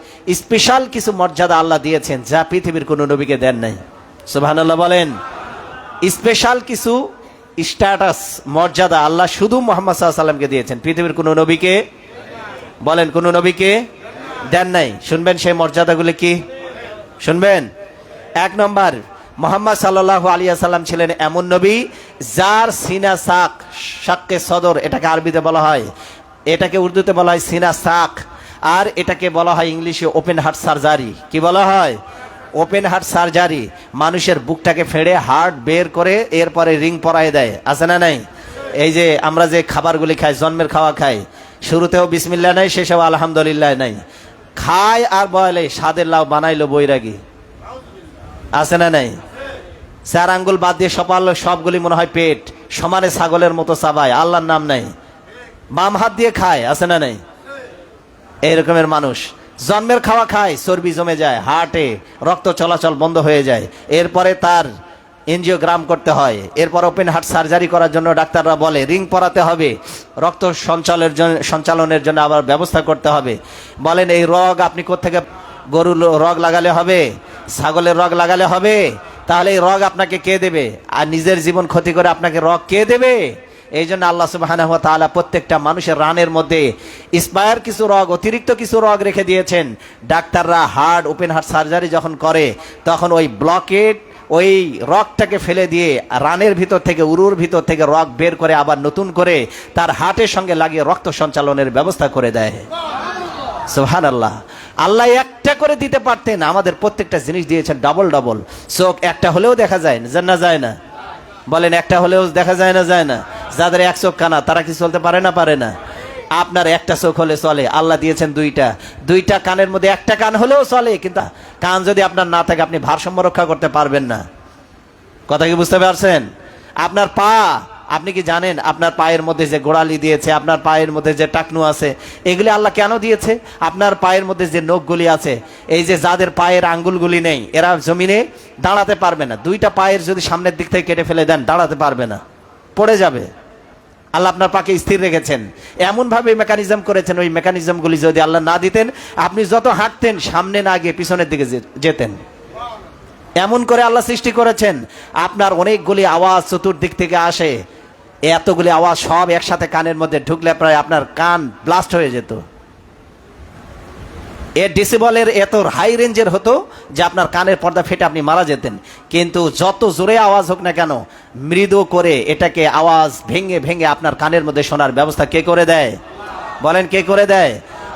স্পেশাল কিছু মর্যাদা আল্লাহ দিয়েছেন যা পৃথিবীর কোনো নবীকে দেন নাই। সুবহানাল্লাহ বলেন। স্পেশাল কিছু স্ট্যাটাস মর্যাদা আল্লাহ শুধু মুহাম্মদ সাল্লাল্লাহু আলাইহি ওয়াসাল্লামকে দিয়েছেন, পৃথিবীর কোনো নবীকে বলেন কোনো নবীকে দেন নাই। শুনবেন সেই মর্যাদাগুলো কি? শুনবেন। 1 নম্বর, মুহাম্মদ সাল্লাল্লাহু আলাইহি ওয়াসাল্লাম ছিলেন এমন নবী যার সিনা সাক, শাক্কে সদর এটাকে আরবিতে বলা হয়, এটাকে উর্দুতে বলা হয় সিনা সাক, আর এটাকে বলা হয় ইংলিশে ওপেন হার্ট সার্জারি। কি বলা হয়? Open heart surgery. মানুষের বুকটাকে ফেড়ে হার্ট বের করে এরপরে রিং পরায় দেয়, আছে না নাই? এই যে আমরা যে খাবারগুলি খাই, জন্মের খাওয়া খাই, শুরুতেও বিসমিল্লাহ নাই, শেষেও আলহামদুলিল্লাহ নাই, খায় আর বলে স্বাদের লাউ বানাইলো বৈরাগী, আছে না নাই? 4 আঙ্গুল বাদ দিয়ে সবগুলি মনে হয় পেট, সমানে ছাগলের মতো চাবায়, আল্লাহর নাম নাই, বাম হাত দিয়ে খায়, আছে না নাই? এই রকমের মানুষ জন্মের খাওয়া খায়, চর্বি জমে যায়, হার্টে রক্ত চলাচল বন্ধ হয়ে যায়, এরপরে তার এনজিওগ্রাম করতে হয়, এরপর ওপেন হার্ট সার্জারি করার জন্য ডাক্তাররা বলে রিং পরাতে হবে, রক্ত সঞ্চালনের জন্য আবার ব্যবস্থা করতে হবে। বলেন এই রগ আপনি কোত্থেকে? গরুর রগ লাগালে হবে? ছাগলের রগ লাগালে হবে? তাহলে এই রগ আপনাকে কে দেবে? আর নিজের জীবন ক্ষতি করে আপনাকে রগ কে দেবে? এই জন্য আল্লাহ সুবহানাহু ওয়া তাআলা প্রত্যেকটা মানুষের রানের মধ্যে স্পায়ার কিছু রগ, অতিরিক্ত কিছু রগ রেখে দিয়েছেন। ডাক্তাররা হার্ট ওপেন হার্ট সার্জারি যখন করে তখন ওই ব্লকেট ওই রগটাকে ফেলে দিয়ে রানের ভিতর থেকে, উরুর ভিতর থেকে রগ বের করে আবার নতুন করে তার হার্টের সঙ্গে লাগিয়ে রক্ত সঞ্চালনের ব্যবস্থা করে দেয়। সুবহানাল্লাহ। আল্লাহ একটা করে দিতে পারতেন, আমাদের প্রত্যেকটা জিনিস দিয়েছেন ডাবল ডাবল। চোখ একটা হলেও দেখা যায় না, যায় না? বলেন, একটা হলেও দেখা যায় না, যায় না? যাদের এক চোখ কানা তারা কি চলতে পারে না, পারে না? আপনার একটা চোখ হলে চলে, আল্লাহ দিয়েছেন দুইটা কানের মধ্যে একটা কান হলেও চলে, কিন্তু কান যদি আপনার না থাকে আপনি ভারসাম্য রক্ষা করতে পারবেন না। কথা কি বুঝতে পারছেন? আপনার পা, আপনি কি জানেন আপনার পায়ের মধ্যে যে গোড়ালি দিয়েছে, আপনার পায়ের মধ্যে যে টাকনু আছে, এগুলি আল্লাহ কেন দিয়েছে? আপনার পায়ের মধ্যে যে নখগুলি আছে, এই যে যাদের পায়ের আঙ্গুলগুলি নেই এরা জমিনে দাঁড়াতে পারবে না। দুইটা পায়ের যদি সামনের দিক থেকে কেটে ফেলে দেন দাঁড়াতে পারবে না, পড়ে যাবে। আল্লাহ আপনার পাকে স্থির রেখেছেন, এমনভাবে মেকানিজম করেছেন, ওই মেকানিজমগুলি যদি আল্লাহ না দিতেন আপনি যত হাঁটতেন সামনে না গিয়ে পিছনের দিকে যেতেন। এমন করে আল্লাহ সৃষ্টি করেছেন। আপনার অনেকগুলি আওয়াজ চতুর্দিক থেকে আসে, এতগুলি আওয়াজ সব একসাথে কানের মধ্যে ঢুকলে প্রায় আপনার কান ব্লাস্ট হয়ে যেত। এর ডেসিবলের এত হাই রেঞ্জের হতো যে আপনার কানের পর্দা ফেটে আপনি মারা যেতেন। কিন্তু যত জোরে আওয়াজ হোক না কেন, মৃদু করে এটাকে আওয়াজ ভেঙে ভেঙে আপনার কানের মধ্যে শোনার ব্যবস্থা কে করে দেয়? বলেন, কে করে দেয়?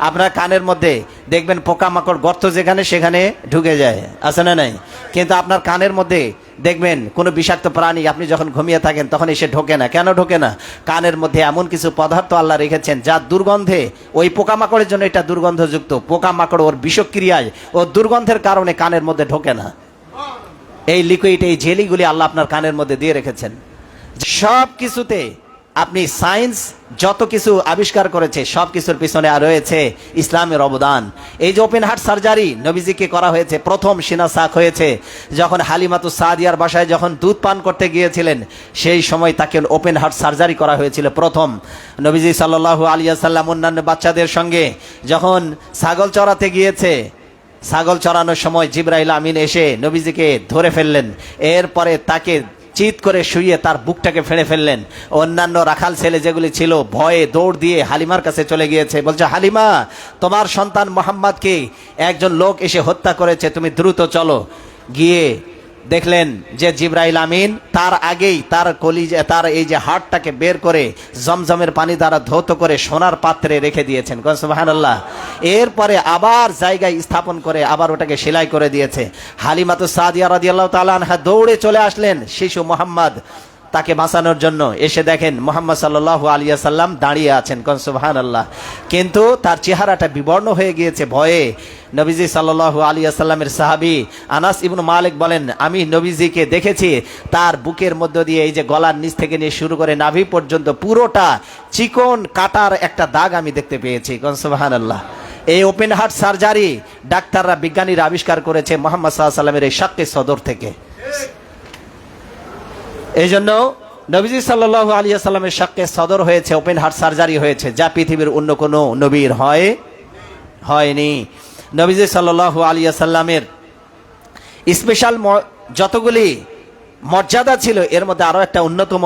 আপনার কানের মধ্যে দেখবেন পোকামাকড় গর্ত যেখানে সেখানে ঢুকে যায়, আছে না নাই? কিন্তু আপনার কানের মধ্যে দেখবেন কোনো বিষাক্ত প্রাণী আপনি যখন ঘুমিয়ে থাকেন তখন এসে ঢোকে না। কেন ঢোকে না? কানের মধ্যে এমন কিছু পদার্থ আল্লাহ রেখেছেন যার দুর্গন্ধে, ওই পোকামাকড়ের জন্য এটা দুর্গন্ধযুক্ত, পোকামাকড় ওর বিষক্রিয়ায় ও দুর্গন্ধের কারণে কানের মধ্যে ঢোকে না। এই লিকুইড, এই জেলিগুলি আল্লাহ আপনার কানের মধ্যে দিয়ে রেখেছেন। সব কিছুতে আপনি সায়েন্স যত কিছু আবিষ্কার করেছে সব কিছুর পিছনে আর রয়েছে ইসলামের অবদান। এই যে ওপেন হার্ট সার্জারি নবীজিকে করা হয়েছে, প্রথম সিনা সাক হয়েছে যখন হালিমাতু সাদিয়ার বাসায় যখন দুধ পান করতে গিয়েছিলেন, সেই সময় তাকে ওপেন হার্ট সার্জারি করা হয়েছিল প্রথম। নবীজি সাল্লাল্লাহু আলাইহি ওয়াসাল্লাম অন্যান্য বাচ্চাদের সঙ্গে যখন ছাগল চড়াতে গিয়েছে, ছাগল চড়ানোর সময় জিবরাইল আমিন এসে নবীজিকে ধরে ফেললেন, এরপরে তাকে চিৎ করে শুইয়ে তার বুকটাকে ফেড়ে ফেললেন। অন্যান্য রাখাল ছেলে যেগুলি ছিল ভয়ে দৌড় দিয়ে হালিমার কাছে চলে গিয়েছে, বলছে, হালিমা, তোমার সন্তান মোহাম্মদকে একজন লোক এসে হত্যা করেছে, তুমি দ্রুত চলো। গিয়ে দেখলেন যে জিবরাইল আমিন তার আগেই তার কলিজা, তার এই যে হাড়টাকে বের করে জমজমের পানি দ্বারা ধৌত করে সোনার পাত্রে রেখে দিয়েছেন। সুবহানাল্লাহ। এরপরে আবার জায়গায় স্থাপন করে আবার ওটাকে সেলাই করে দিয়েছে। হালিমাতু সাদিয়া রাদিয়াল্লাহু তাআলা আনহা দৌড়ে চলে আসলেন শিশু মোহাম্মদ তাকে বাঁচানোর জন্য। এসে দেখেন মুহাম্মদ সাল্লাল্লাহু আলাইহি ওয়াসাল্লাম দাঁড়িয়ে আছেন। সুবহানাল্লাহ। কিন্তু তার চেহারাটা বিবর্ণ হয়ে গিয়েছে ভয়ে। নবীজি সাল্লাল্লাহু আলাইহি ওয়াসাল্লামের সাহাবী আনাস ইবনে মালিক বলেন, আমি নবীজিকে দেখেছি তার বুকের মধ্য দিয়ে এই যে গলার নিচ থেকে নিয়ে শুরু করে নাভি পর্যন্ত পুরোটা চিকন কাটার একটা দাগ আমি দেখতে পেয়েছি। সুবহানাল্লাহ। এই ওপেন হার্ট সার্জারি ডাক্তাররা, বিজ্ঞানীরা আবিষ্কার করেছে মুহাম্মদ সাল্লাল্লাহু আলাইহি ওয়াসাল্লামের এই শাক্কে সদর থেকে। এই জন্য নবীজি সাল্লাল্লাহু আলাইহি ওয়াসাল্লামের শাক্কে সদর হয়েছে, ওপেন হার্ট সার্জারি হয়েছে, যা পৃথিবীর অন্য কোনো নবীর হয়নি। নবীজি সাল্লাল্লাহু আলাইহি ওয়াসাল্লামের স্পেশাল যতগুলি মর্যাদা ছিল এর মধ্যে আরো একটা অন্যতম,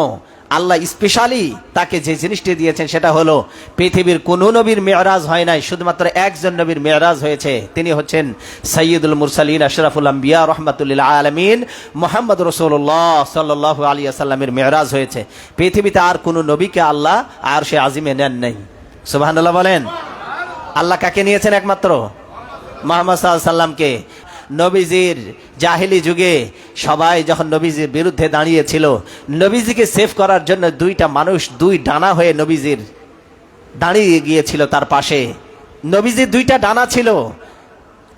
আল্লাহ স্পেশালি তাকে যে জিনিসটি দিয়েছেন সেটা হলো পৃথিবীর কোন নবীর মেরাজ হয় নাই, শুধুমাত্র একজন নবীর মেরাজ হয়েছে। তিনি হচ্ছেন সাইয়্যিদুল মুরসালিন আশরাফুল আম্বিয়া রাহমাতুল লিল আলামিন মুহাম্মদ রাসূলুল্লাহ সাল্লাল্লাহু আলাইহি ওয়াসাল্লামের মেরাজ হয়েছে। পৃথিবীতে আর কোন নবীকে আল্লাহ আরশে আজিমে নেন নাই। সুবহানাল্লাহ বলেন। আল্লাহ কাকে নিয়েছেন? একমাত্র মুহাম্মদ সাল্লাল্লাহু আলাইহি ওয়াসাল্লামকে। নবীজির জাহিলি যুগে সবাই যখন নবীজির বিরুদ্ধে দাঁড়িয়েছিল, নবীজিকে সেভ করার জন্য দুইটা মানুষ দুই ডানা হয়ে নবীজির দাঁড়িয়ে গিয়েছিল তার পাশে। নবীজির দুইটা ডানা ছিল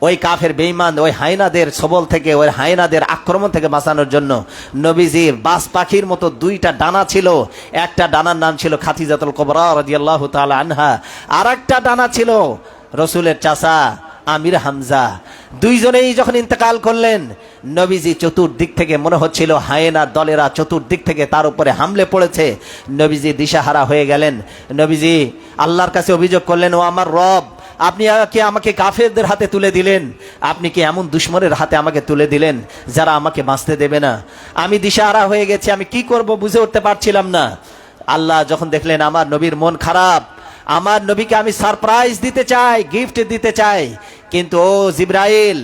ওই কাফের বেঈমান, ওই হায়নাদের সবল থেকে, ওই হায়নাদের আক্রমণ থেকে বাঁচানোর জন্য নবীজির বাস পাখির মতো দুইটা ডানা ছিল। একটা ডানার নাম ছিল খাদিজাতুল কুবরা রাদিয়াল্লাহু তাআলা আনহা, আর একটা ডানা ছিল রসুলের চাচা আমির হামজা। দুইজনেই যখন ইন্তেকাল করলেন, নবীজি চতুর্দিক থেকে মনে হচ্ছিল হায়েনার দলেরা চতুর্দিক থেকে তার উপরে হামলে পড়েছে। নবীজি দিশাহারা হয়ে গেলেন। নবীজি আল্লাহর কাছে অভিযোগ করলেন, ও আমার রব, আপনি কি আমাকে কাফেরদের হাতে তুলে দিলেন? আপনি কি এমন দুশমনের হাতে আমাকে তুলে দিলেন যারা আমাকে বাঁচতে দেবে না? আমি দিশাহারা হয়ে গেছি, আমি কি করব বুঝে উঠতে পারছিলাম না। আল্লাহ যখন দেখলেন আমার নবীর মন খারাপ, আমার নবীকে আমি সারপ্রাইজ দিতে চাই, গিফট দিতে চাই, কিন্তু ও জিবরাইল,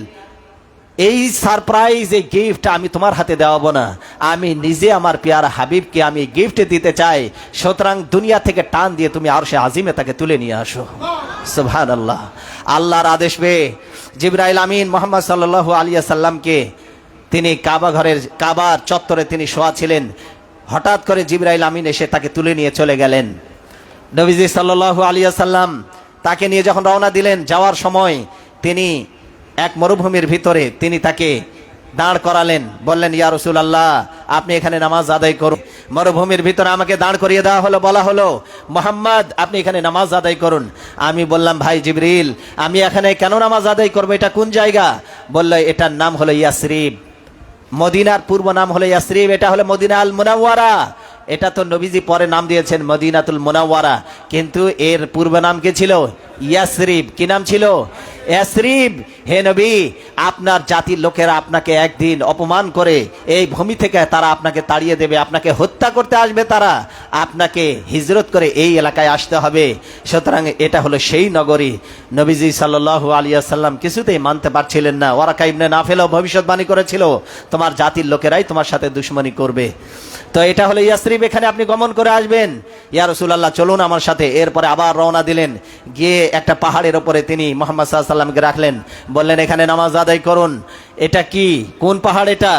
এই সারপ্রাইজ, এই গিফট আমি তোমার হাতে দেওয়াবো না, আমি নিজে আমার পেয়ারা হাবিবকে আমি গিফট দিতে চাই। সুতরাং দুনিয়া থেকে টান দিয়ে তুমি আরশে আজিমে তাকে তুলে নিয়ে আসো। সুবহানাল্লাহ। আল্লাহর আদেশ পেয়ে জিবরাইল আমিন মুহাম্মদ সাল্লাল্লাহু আলাইহি সাল্লামকে, তিনি কাবার চত্বরে তিনি শোয়া ছিলেন, হঠাৎ করে জিবরাইল আমিন এসে তাকে তুলে নিয়ে চলে গেলেন। নবীজি সাল্লাল্লাহু আলাইহি সাল্লাম তাকে নিয়ে যখন রওনা দিলেন, যাওয়ার সময় তিনি এক মরুভূমির ভিতরে তিনি তাকে দাঁড় করালেন, বললেন, ইয়া রাসূলুল্লাহ, আপনি এখানে নামাজ আদায় করুন। মরুভূমির ভিতরে আমাকে দাঁড় করিয়ে দেওয়া হলো, বলা হলো, মুহাম্মদ আপনি এখানে নামাজ আদায় করুন। আমি বললাম, ভাই জিবরিল, আমি এখানে কেন নামাজ আদায় করবো, এটা কোন জায়গা? বলল, এটার নাম হলো ইয়াসরিব, মদিনার পূর্ব নাম হলো ইয়াসরিব, এটা হলো মদিনা আল মুনাওয়ারা। এটা তো নবীজি পরে নাম দিয়েছেন মদিনাতুল মুনাওয়ারা, কিন্তু এর পূর্ব নাম কি ছিল? ইয়াসরিব। কি নাম ছিল? ইয়াসরিব। হে নবী, আপনার জাতির লোকেরা আপনাকে একদিন অপমান করে এই ভূমি থেকে তারা আপনাকে তাড়িয়ে দেবে, আপনাকে হত্যা করতে আসবে, তারা আপনাকে হিজরত করে এই এলাকায় আসতে হবে। সুতরাং এটা হলো সেই নগরী। নবীজি সাল্লাল্লাহু আলাইহি সাল্লাম কিছুতেই মানতে পারছিলেন না। ওয়ারাকা ইবনে নাফেলও ভবিষ্যৎবাণী করেছিল, তোমার জাতির লোকেরাই তোমার সাথে দুশমনি করবে। তো এটা হলো ইয়াসরিব, এখানে আপনি গমন করে আসবেন। ইয়া রাসূলুল্লাহ, চলুন আমার সাথে। এরপরে আবার রওনা দিলেন, গিয়ে একটা পাহাড়ের ওপরে তিনি মুহাম্মদ সাল্লাল্লাহু আলাইহি সাল্লামকে রাখলেন, বললেন, এখানে নামাজ আদায় করুন। এটা কি, কোন পাহাড় এটা?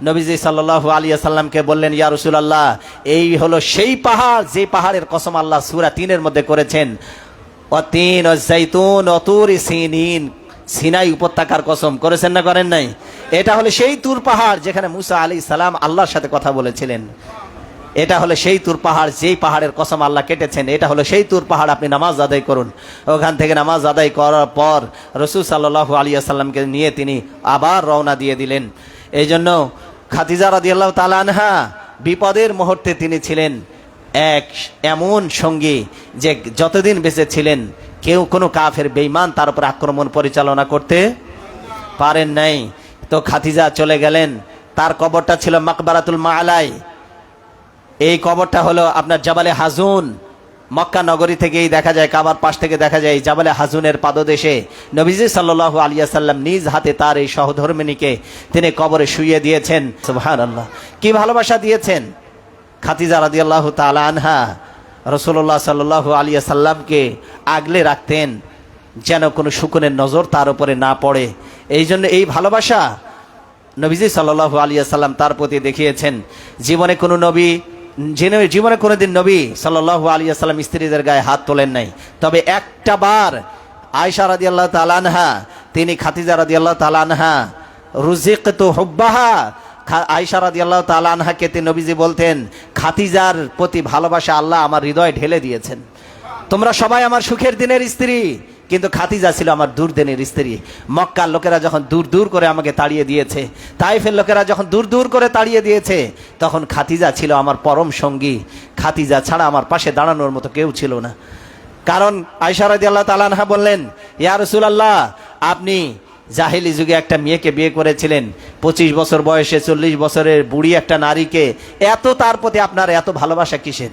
নবীজি সাল্লাল্লাহু আলাইহি সাল্লামকে বললেন, ইয়া রাসূলুল্লাহ, এই হলো সেই পাহাড় যে পাহাড়ের কসম আল্লাহ সূরা ৩-এর মধ্যে করেছেন, ওয়াতিন ওয়াজাইতুন ওয়াতুরি সিনিন, সিনাই উপত্যকার কসম করেছেন না, করেন নাই? এটা হলো সেই তুর পাহাড় যেখানে মুসা আলাইহিস সালাম আল্লাহর সাথে কথা বলেছিলেন। এটা হলো সেই তুর পাহাড়, যেই পাহাড়ের কসম আল্লাহ কেটেছেন। এটা হলো সেই তুর পাহাড়, আপনি নামাজ আদায় করুন। ওখান থেকে নামাজ আদায় করার পর রাসূল সাল্লাল্লাহু আলাইহি সাল্লামকে নিয়ে তিনি আবার রওনা দিয়ে দিলেন। এই জন্য খাদিজা রাদিয়াল্লাহু তাআলা আনহা বিপদের মুহূর্তে তিনি ছিলেন এক এমন সঙ্গী যে যতদিন বেঁচে ছিলেন কেউ কোনো কাফের বেঈমান তার উপর আক্রমণ পরিচালনা করতে পারেন নাই। তো খাদিজা চলে গেলেন, তার কবরটা ছিল মাকবারাতুল মাআলাই। এই কবরটা হলো আপনার জাবালে হাজুন, মক্কা নগরী থেকেই দেখা যায়, কাবার পাশ থেকে দেখা যায় জাবালে হাজুনের পাদদেশে নবীজি সাল্লাল্লাহু আলাইহি সাল্লাম নিজ হাতে তার এই সহধর্মিণীকে তিনি কবরে শুইয়ে দিয়েছেন। সুবহানাল্লাহ, কি ভালোবাসা দিয়েছেন! খাদিজা রাদিয়াল্লাহু তাআলা আনহা রাসূলুল্লাহ সাল্লাল্লাহু আলাইহি সাল্লামকে আগলে রাখতেন যেন কোনো শকুনের নজর তার উপরে না পড়ে। এই জন্য এই ভালোবাসা নবীজি সাল্লাল্লাহু আলাইহি সাল্লাম তার প্রতি দেখিয়েছেন। জীবনে কোনোদিন নবী সাল্লাল্লাহু আলাইহি সাল্লাম স্ত্রীদের গায়ে হাত তোলেন নাই। তবে একটা বার আয়েশা রাদিয়াল্লাহু তাআলা আনহা, তিনি খাদিজা রাদিয়াল্লাহু তাআলা আনহা রুজিকতু হুব্বাহা, আয়েশা রাদিয়াল্লাহু তাআলা আনহাকে নবীজি বলতেন, খাদিজার প্রতি ভালোবাসা আল্লাহ আমার হৃদয়ে ঢেলে দিয়েছেন। তোমরা সবাই আমার সুখের দিনের স্ত্রী, কিন্তু খাদিজা ছিল আমার দুর্দিনের স্ত্রী। মক্কার লোকেরা যখন দূর দূর করে আমাকে তাড়িয়ে দিয়েছে, তাইফের লোকেরা যখন দূর দূর করে তাড়িয়ে দিয়েছে, তখন খাদিজা ছিল আমার পরম সঙ্গী। খাদিজা ছাড়া আমার পাশে দাঁড়ানোর মতো কেউ ছিল না। কারণ আয়েশা রাদিয়াল্লাহু তাআলা আনহা বললেন, ইয়া রাসূলুল্লাহ, আপনি জাহেলি যুগে একটা মেয়েকে বিয়ে করেছিলেন, 25 বছর বয়সে 40 বছরের বুড়ি একটা নারীকে, এত তার প্রতি আপনার এত ভালোবাসা কিসের?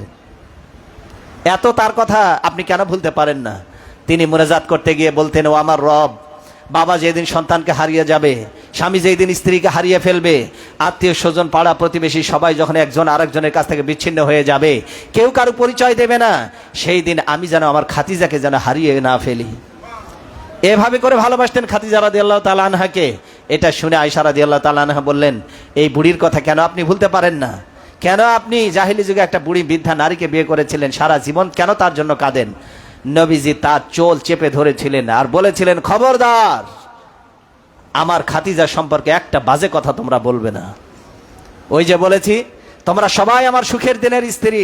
এত তার কথা আপনি কেন ভুলতে পারেন না? তিনি মুনাজাত করতে গিয়ে বলতেন, ও আমার রব, বাবা যেদিন সন্তানকে হারিয়ে যাবে, স্বামী যেদিন স্ত্রীকে হারিয়ে ফেলবে, আত্মীয় স্বজন পাড়া প্রতিবেশী সবাই যখন একজন আরেকজনের কাছ থেকে বিচ্ছিন্ন হয়ে যাবে, কেউ কারো পরিচয় দেবে না, সেই দিন আমি যেন আমার খাদিজাকে যেন হারিয়ে না ফেলি। এভাবে করে ভালোবাসতেন খাদিজা রাদিয়াল্লাহু তাআলা আনহাকে। এটা শুনে আয়েশা রাদিয়াল্লাহু তাআলা আনহা বললেন, এই বুড়ির কথা কেন আপনি ভুলতে পারেন না? কেন আপনি জাহেলি যুগে একটা বুড়ি বৃদ্ধা নারীকে বিয়ে করেছিলেন, সারা জীবন কেন তার জন্য কাঁদেন? নবীজি তার চোল চেপে ধরেছিলেন আর বলেছিলেন, খবরদার, আমার খাদিজা সম্পর্কে একটা বাজে কথা তোমরা বলবে না। ওই যে বলেছি, তোমরা সবাই আমার সুখের দিনের স্ত্রী।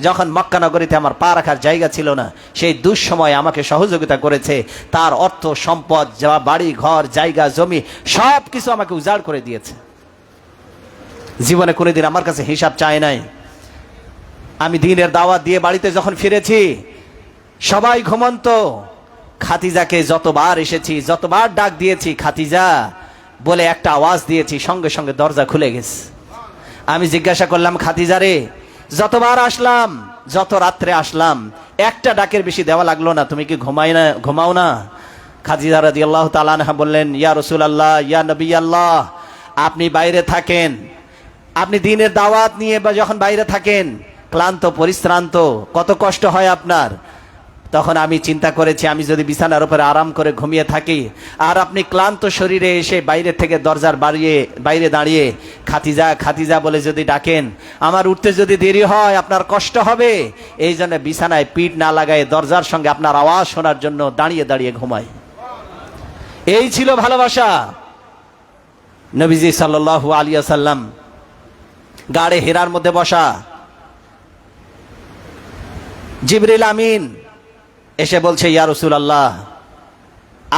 যখন মক্কা নগরীতে আমার পা রাখার জায়গা ছিল না, সেই দুঃসময় আমাকে সহযোগিতা করেছে। তার অর্থ সম্পদ, যা বাড়ি ঘর জায়গা জমি সব কিছু আমাকে উজাড় করে দিয়েছে। জীবনে কোনোদিন আমার কাছে হিসাব চায় নাই। আমি দিনের দাওয়াত দিয়ে বাড়িতে যখন ফিরেছি, সবাই ঘুমন্ত। খাদিজাকে যতবার এসেছি, যতবার ডাক দিয়েছি খাদিজা বলে একটা আওয়াজ দিয়েছি, সঙ্গে সঙ্গে দরজা খুলে গেছে। আমি জিজ্ঞাসা করলাম, খাদিজা রে, যতবার আসলাম, যত রাত্রে আসলাম, একটা ডাকের বেশি দেওয়া লাগলো না, তুমি কি ঘুমাও না? খাদিজা রাদিয়াল্লাহু তাআলা আনহা বললেন, ইয়া রাসূলুল্লাহ, ইয়া নবী আল্লাহ, আপনি বাইরে থাকেন, আপনি দ্বীনের দাওয়াত নিয়ে বা যখন বাইরে থাকেন ক্লান্ত পরিশ্রান্ত, কত কষ্ট হয় আপনার। তখন আমি চিন্তা করেছি, আমি যদি বিছানার উপরে আরাম করে ঘুমিয়ে থাকি আর আপনি ক্লান্ত শরীরে এসে বাইরে থেকে দরজার বাইরে দাঁড়িয়ে খাদিজা খাদিজা বলে যদি ডাকেন, আমার উঠতে যদি দেরি হয় আপনার কষ্ট হবে। এই জন্য বিছানায় পিঠ না লাগায় দরজার সঙ্গে আপনার আওয়াজ শোনার জন্য দাঁড়িয়ে দাঁড়িয়ে ঘুমাই। এই ছিল ভালোবাসা। নবীজি সাল্লাল্লাহু আলাইহি ওয়াসাল্লাম গাড়ে হেরার মধ্যে বসা, জিবরিল আমিন এসে বলছে, ইয়া রাসূলুল্লাহ,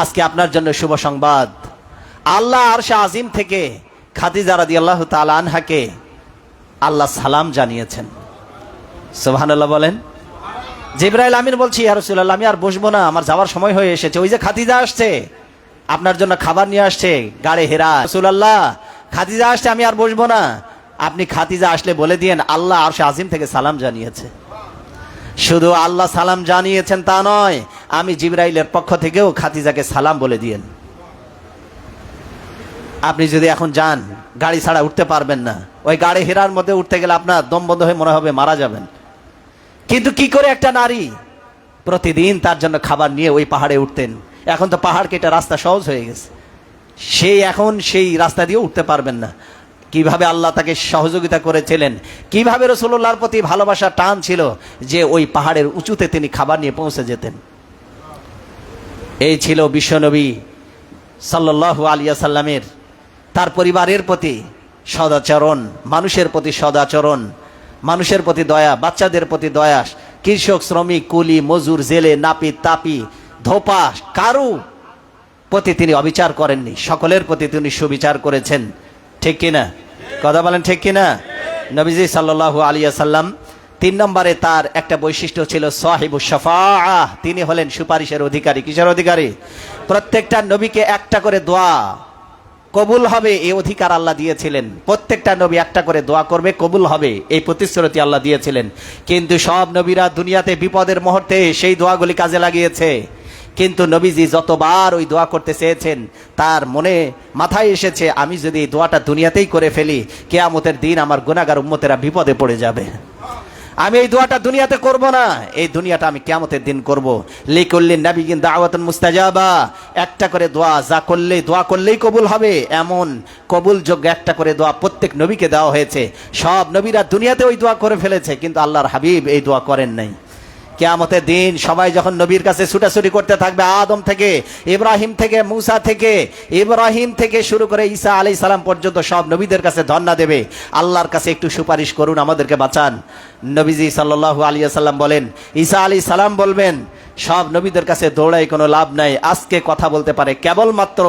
আজকে আপনার জন্য শুভ সংবাদ। আল্লাহ আরশে আজিম থেকে খাদিজা রাদিয়াল্লাহু তাআলা আনহাকে আল্লাহ সালাম জানিয়েছেন। সুবহানাল্লাহ বলেন। জিবরাইল আমিন বলছি, ইয়া রাসূলুল্লাহ, আমি আর বসবো না, আমার যাওয়ার সময় হয়ে এসেছে। ওই যে খাদিজা আসছে, আপনার জন্য খাবার নিয়ে আসছে গাড়ে হেরা। রাসূলুল্লাহ, খাদিজা আসছে, আমি আর বসবো না, আপনি খাদিজা আসলে বলে দিয়েন আল্লাহ আরশে আজিম থেকে সালাম জানিয়েছে। শুধু আল্লাহ সালাম জানিয়েছেন তা নয়, আমি জিবরাইলের পক্ষ থেকেও খাদিজাকে সালাম বলে দিয়েন। আপনি যদি এখন যান, গাড়ি ছাড়া উঠতে পারবেন না। ওই গাড়ি হেরার মধ্যে উঠতে গেলে আপনার দম বন্ধ হয়ে মনে হবে মারা যাবেন। কিন্তু কি করে একটা নারী প্রতিদিন তার জন্য খাবার নিয়ে ওই পাহাড়ে উঠতেন। এখন তো পাহাড় কেটে রাস্তা সহজ হয়ে গেছে, এখন সেই রাস্তা দিয়ে উঠতে পারবেন না। কিভাবে আল্লাহ তাকে সহযোগিতা করেছিলেন, কিভাবে রাসূলুল্লাহর প্রতি ভালোবাসা টান ছিল যে ওই পাহাড়ের উঁচুতে তিনি খাবার নিয়ে পৌঁছে যেতেন। এই ছিল বিশ্বনবী সাল্লাল্লাহু আলাইহি ওয়াসাল্লামের, তার পরিবারের প্রতি সদাচরণ, মানুষের প্রতি সদাচরণ, মানুষের প্রতি দয়া, বাচ্চাদের প্রতি দয়া, কৃষক, শ্রমিক, কুলি, মজুর, জেলে, নাপিত, তাপি, ধোপা, কারু প্রতি তিনি অবিচার করেননি, সকলের প্রতি তিনি সুবিচার করেছেন। ঠিক কিনা? কথা বলেন ঠিক কিনা? নবীজি সাল্লাল্লাহু আলাইহি ওয়াসাল্লাম 3 নম্বরে তার একটা বৈশিষ্ট্য ছিল সাহিবুশ শাফাআহ, তিনি হলেন সুপারিশের অধিকারী। কিসের অধিকারী? প্রত্যেকটা নবীকে একটা করে দোয়া কবুল হবে এই অধিকার আল্লাহ দিয়েছিলেন। প্রত্যেকটা নবী একটা করে দোয়া করবে, কবুল হবে এই প্রতিশ্রুতি আল্লাহ দিয়েছিলেন। কিন্তু সব নবীরা দুনিয়াতে বিপদের মুহূর্তে সেই দোয়াগুলি কাজে লাগিয়েছে। কিন্তু নবীজি যতবার ওই দোয়া করতে চেয়েছেন তার মাথায় এসেছে, আমি যদি এই দোয়াটা দুনিয়াতেই করে ফেলি, কিয়ামতের দিন আমার গুনাহগার উম্মতেরা বিপদে পড়ে যাবে। আমি এই দোয়াটা দুনিয়াতে করব না, এই দুনিয়াটা আমি কিয়ামতের দিন করব। লিকুল্লিন নাবিয়্যিন দাওয়াতুন মুস্তাজাবা, একটা করে দোয়া, দোয়া করলেই কবুল হবে এমন কবুলযোগ্য একটা করে দোয়া প্রত্যেক নবীকে দেওয়া হয়েছে। সব নবীরা দুনিয়াতে ওই দোয়া করে ফেলেছে, কিন্তু আল্লাহর হাবিব এই দোয়া করেন নাই। কিয়ামতের দিন সবাই যখন নবীর কাছে ছুটাছুটি করতে থাকবে, আদম থেকে, ইব্রাহিম থেকে, মুসা থেকে, ইব্রাহিম থেকে শুরু করে ঈসা আলাইহিস সালাম পর্যন্ত সব নবীদের কাছে ধন্না দেবে, আল্লাহর কাছে একটু সুপারিশ করুন, আমাদেরকে বাঁচান। নবীজি সাল্লাল্লাহু আলাইহি ওয়াসাল্লাম বলেন, ঈসা আলাইহিস সালাম বলবেন, সব নবীদের কাছে দৌড়াই কোনো লাভ নাই, আজকে কথা বলতে পারে কেবলমাত্র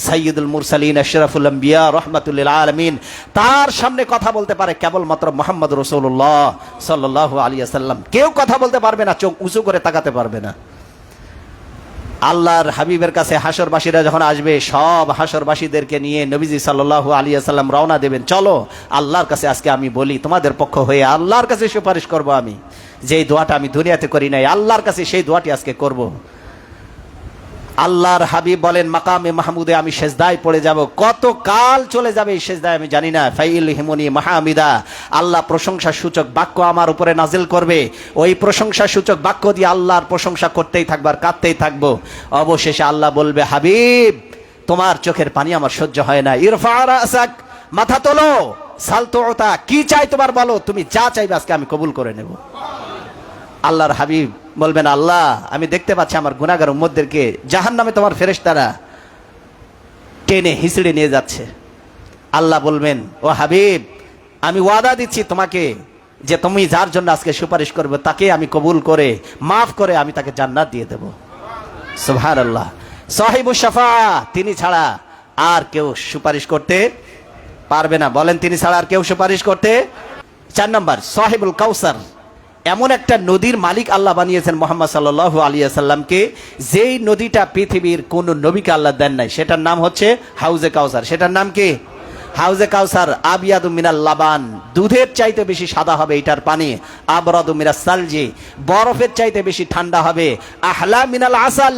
সাইয়্যিদুল মুরসালিন আশরাফুল আম্বিয়া রাহমাতুল লিল আলামিন, তার সামনে কথা বলতে পারে কেবলমাত্র মুহাম্মদ রাসূলুল্লাহ সাল্লাল্লাহু আলাইহি ওয়াসাল্লাম। কেউ কথা বলতে পারবে না, চোখ উঁচু করে তাকাতে পারবে না। আল্লাহর হাবিবের কাছে হাসরবাসীরা যখন আসবে, সব হাসরবাসীদেরকে নিয়ে নবীজি সাল্লাল্লাহু আলাইহি ওয়াসাল্লাম রওনা দেবেন, চলো আল্লাহর কাছে আজকে আমি বলি, তোমাদের পক্ষ হয়ে আল্লাহর কাছে সুপারিশ করব। আমি যেই দোয়াটা আমি দুনিয়াতে করি নাই, আল্লাহর কাছে সেই দোয়াটি আজকে করব। আল্লাহর হাবিব বলেন, মাকামে মাহমুদে আমি সেজদায় পড়ে যাব। কত কাল চলে যাবে এই সেজদায় আমি জানি না। ফাইল হিমুনি মাহমিদা, আল্লাহ প্রশংসা সূচক বাক্য আমার উপরে নাজিল করবে। ওই প্রশংসা সূচক বাক্য দিয়ে আল্লাহর প্রশংসা করতেই থাকবো আর কাঁদতেই থাকবো। অবশেষে আল্লাহ বলবে, হাবিব তোমার চোখের পানি আমার সহ্য হয় না, ইরফা রাসাক, মাথা তোলো, সালতুতা, কি চাই তোমার বলো, তুমি যা চাইবে আজকে আমি কবুল করে নেব। আল্লাহর হাবিব বলবেন, আল্লাহ আমি দেখতে পাচ্ছি আমার গুনাহগার উম্মতদেরকে জাহান্নামে তোমার ফেরেশতারা টেনে হিঁচড়ে নিয়ে যাচ্ছে। আল্লাহ বলবেন, ও হাবিব আমি ওয়াদা দিচ্ছি তোমাকে যে তুমি যার জন্য আজকে সুপারিশ করবে তাকে আমি কবুল করে মাফ করে আমি তাকে জান্নাত দিয়ে দেব। সুবহানাল্লাহ। সাহিবুশ শাফাআহ, তিনি ছাড়া আর কেউ সুপারিশ করতে পারবে না। বলেন, তিনি ছাড়া আর কেউ সুপারিশ করতে। 4 নম্বর, সাহিবুল কাউসার, এমন একটা নদীর মালিক আল্লাহ বানিয়েছেন মুহাম্মদ সাল্লাল্লাহু আলাইহি ওয়াসাল্লামকে, যেই নদীটা পৃথিবীর কোন নবীকে আল্লাহ দেন নাই। সেটার নাম হচ্ছে হাউজে কাউসার। সেটার নাম কি? হাউজে কাউসার আবিয়াদু মিনাল লাবান, দুধের চাইতে বেশি সাদা হবে এটার পানি। আবরাদু মিনাস সালজি, বরফের চাইতে বেশি ঠান্ডা হবে। আহলা মিনাল আসাল,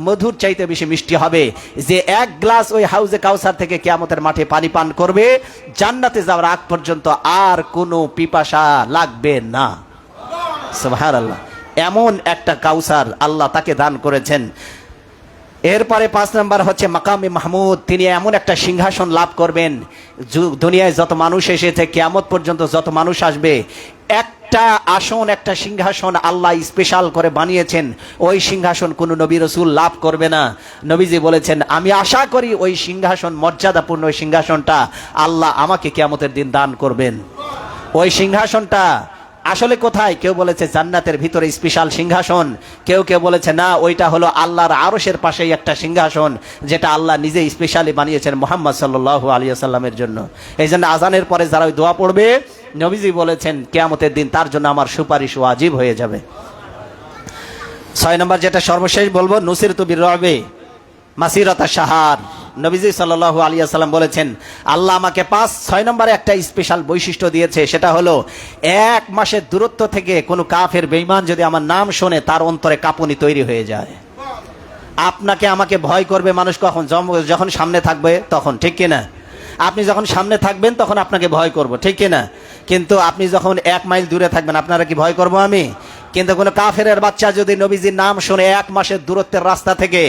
মধুর চাইতে বেশি মিষ্টি হবে। যে এক গ্লাস ওই হাউজে কাউসার থেকে কিয়ামতের মাঠে পানি পান করবে, জান্নাতে যাওয়ার আগ পর্যন্ত আর কোনো পিপাসা লাগবে না। সুবহানাল্লাহ, এমন একটা কাউসার আল্লাহ তাকে দান করেছেন। এরপরে 5 নম্বর হচ্ছে মাকামে মাহমুদ, তিনি এমন একটা সিংহাসন লাভ করবেন। দুনিয়ায় যত মানুষ এসেছে, কিয়ামত পর্যন্ত যত মানুষ আসবে, একটা আসন, একটা সিংহাসন আল্লাহ স্পেশাল করে বানিয়েছেন। ওই সিংহাসন কোনো নবী রাসূল লাভ করবে না। নবীজি বলেছেন, আমি আশা করি ওই সিংহাসন, মর্যাদাপূর্ণ ওই সিংহাসনটা আল্লাহ আমাকে কিয়ামতের দিন দান করবেন। ওই সিংহাসনটা আসলে কোথায়? কেউ বলেছে জান্নাতের ভিতরে স্পেশাল সিংহাসন, কেউ কেউ বলেছে না, ওইটা হলো আল্লাহর আরশের পাশেই একটা সিংহাসন, যেটা আল্লাহ নিজে স্পেশালি বানিয়েছেন মুহাম্মদ সাল্লাল্লাহু আলাইহি ওয়াসাল্লামের জন্য। এই জন্য আজানের পরে যারা ওই দোয়া পড়বে, নবীজি বলেছেন কিয়ামতের দিন তার জন্য আমার সুপারিশ ওয়াজিব হয়ে যাবে। 6 নম্বর যেটা সর্বশেষ বলবো, নুসিরতু বিররবে মাসিরাতা শাহর। নবীজি সাল্লাল্লাহু আলাইহি ওয়াসাল্লাম বলেছেন, আল্লাহ আমাকে 6 নম্বরে একটা স্পেশাল বৈশিষ্ট্য দিয়েছে, সেটা হলো 1 মাসের দূরত্ব থেকে কোনো কাফের বেঈমান যদি আমার নাম শোনে, তার অন্তরে কাঁপুনি তৈরি হয়ে যায়। আপনাকে আমাকে ভয় করবে মানুষ কখন? যখন সামনে থাকবে তখন, ঠিক কিনা? আপনি যখন সামনে থাকবেন তখন আপনাকে ভয় করব, ঠিক কিনা? কিন্তু আপনি যখন 1 মাইল দূরে থাকবেন, আপনারা কি ভয় করবো আমি? কিন্তু কোনো কাফেরের বাচ্চা যদি নবীজির নাম শুনে 1 মাসের দূরত্বের রাস্তা থেকে,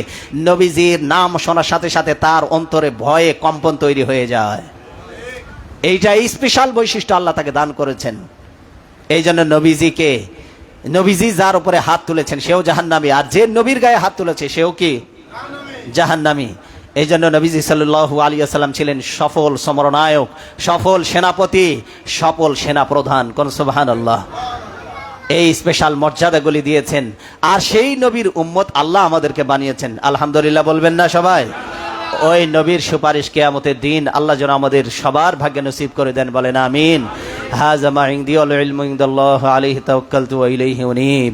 নবীজির নাম শোনার সাথে সাথে তার অন্তরে ভয়ে কম্পন তৈরি হয়ে যায়। এইটা স্পেশাল বৈশিষ্ট্য আল্লাহ তাকে দান করেছেন। এই জন্য নবীজি যার উপরে হাত তুলেছেন সেও জাহান্নামী, আর যে নবীর গায়ে হাত তুলেছে সেও কি? জাহান্নামী। এই জন্য নবীজি সাল্লাল্লাহু আলাইহি ওয়াসাল্লাম ছিলেন সফল সমরনায়ক, সফল সেনাপতি, সফল সেনা প্রধান। কোন সুবহানাল্লাহ। এই স্পেশাল মর্যাদাগুলি দিয়েছেন, আর সেই নবীর উম্মত আল্লাহ আমাদেরকে বানিয়েছেন। আলহামদুলিল্লাহ বলবেন না সবাই? ওই নবীর সুপারিশ কিয়ামতের দিন আল্লাহ যেন আমাদের সবার ভাগ্যে নসিব করে দেন, বলেন আমিন। হাযা মা ইনদি ওয়াল ইলমু ইনদাল্লাহ আলাইহি তাওয়াক্কালতু ওয়া ইলাইহি উনীব।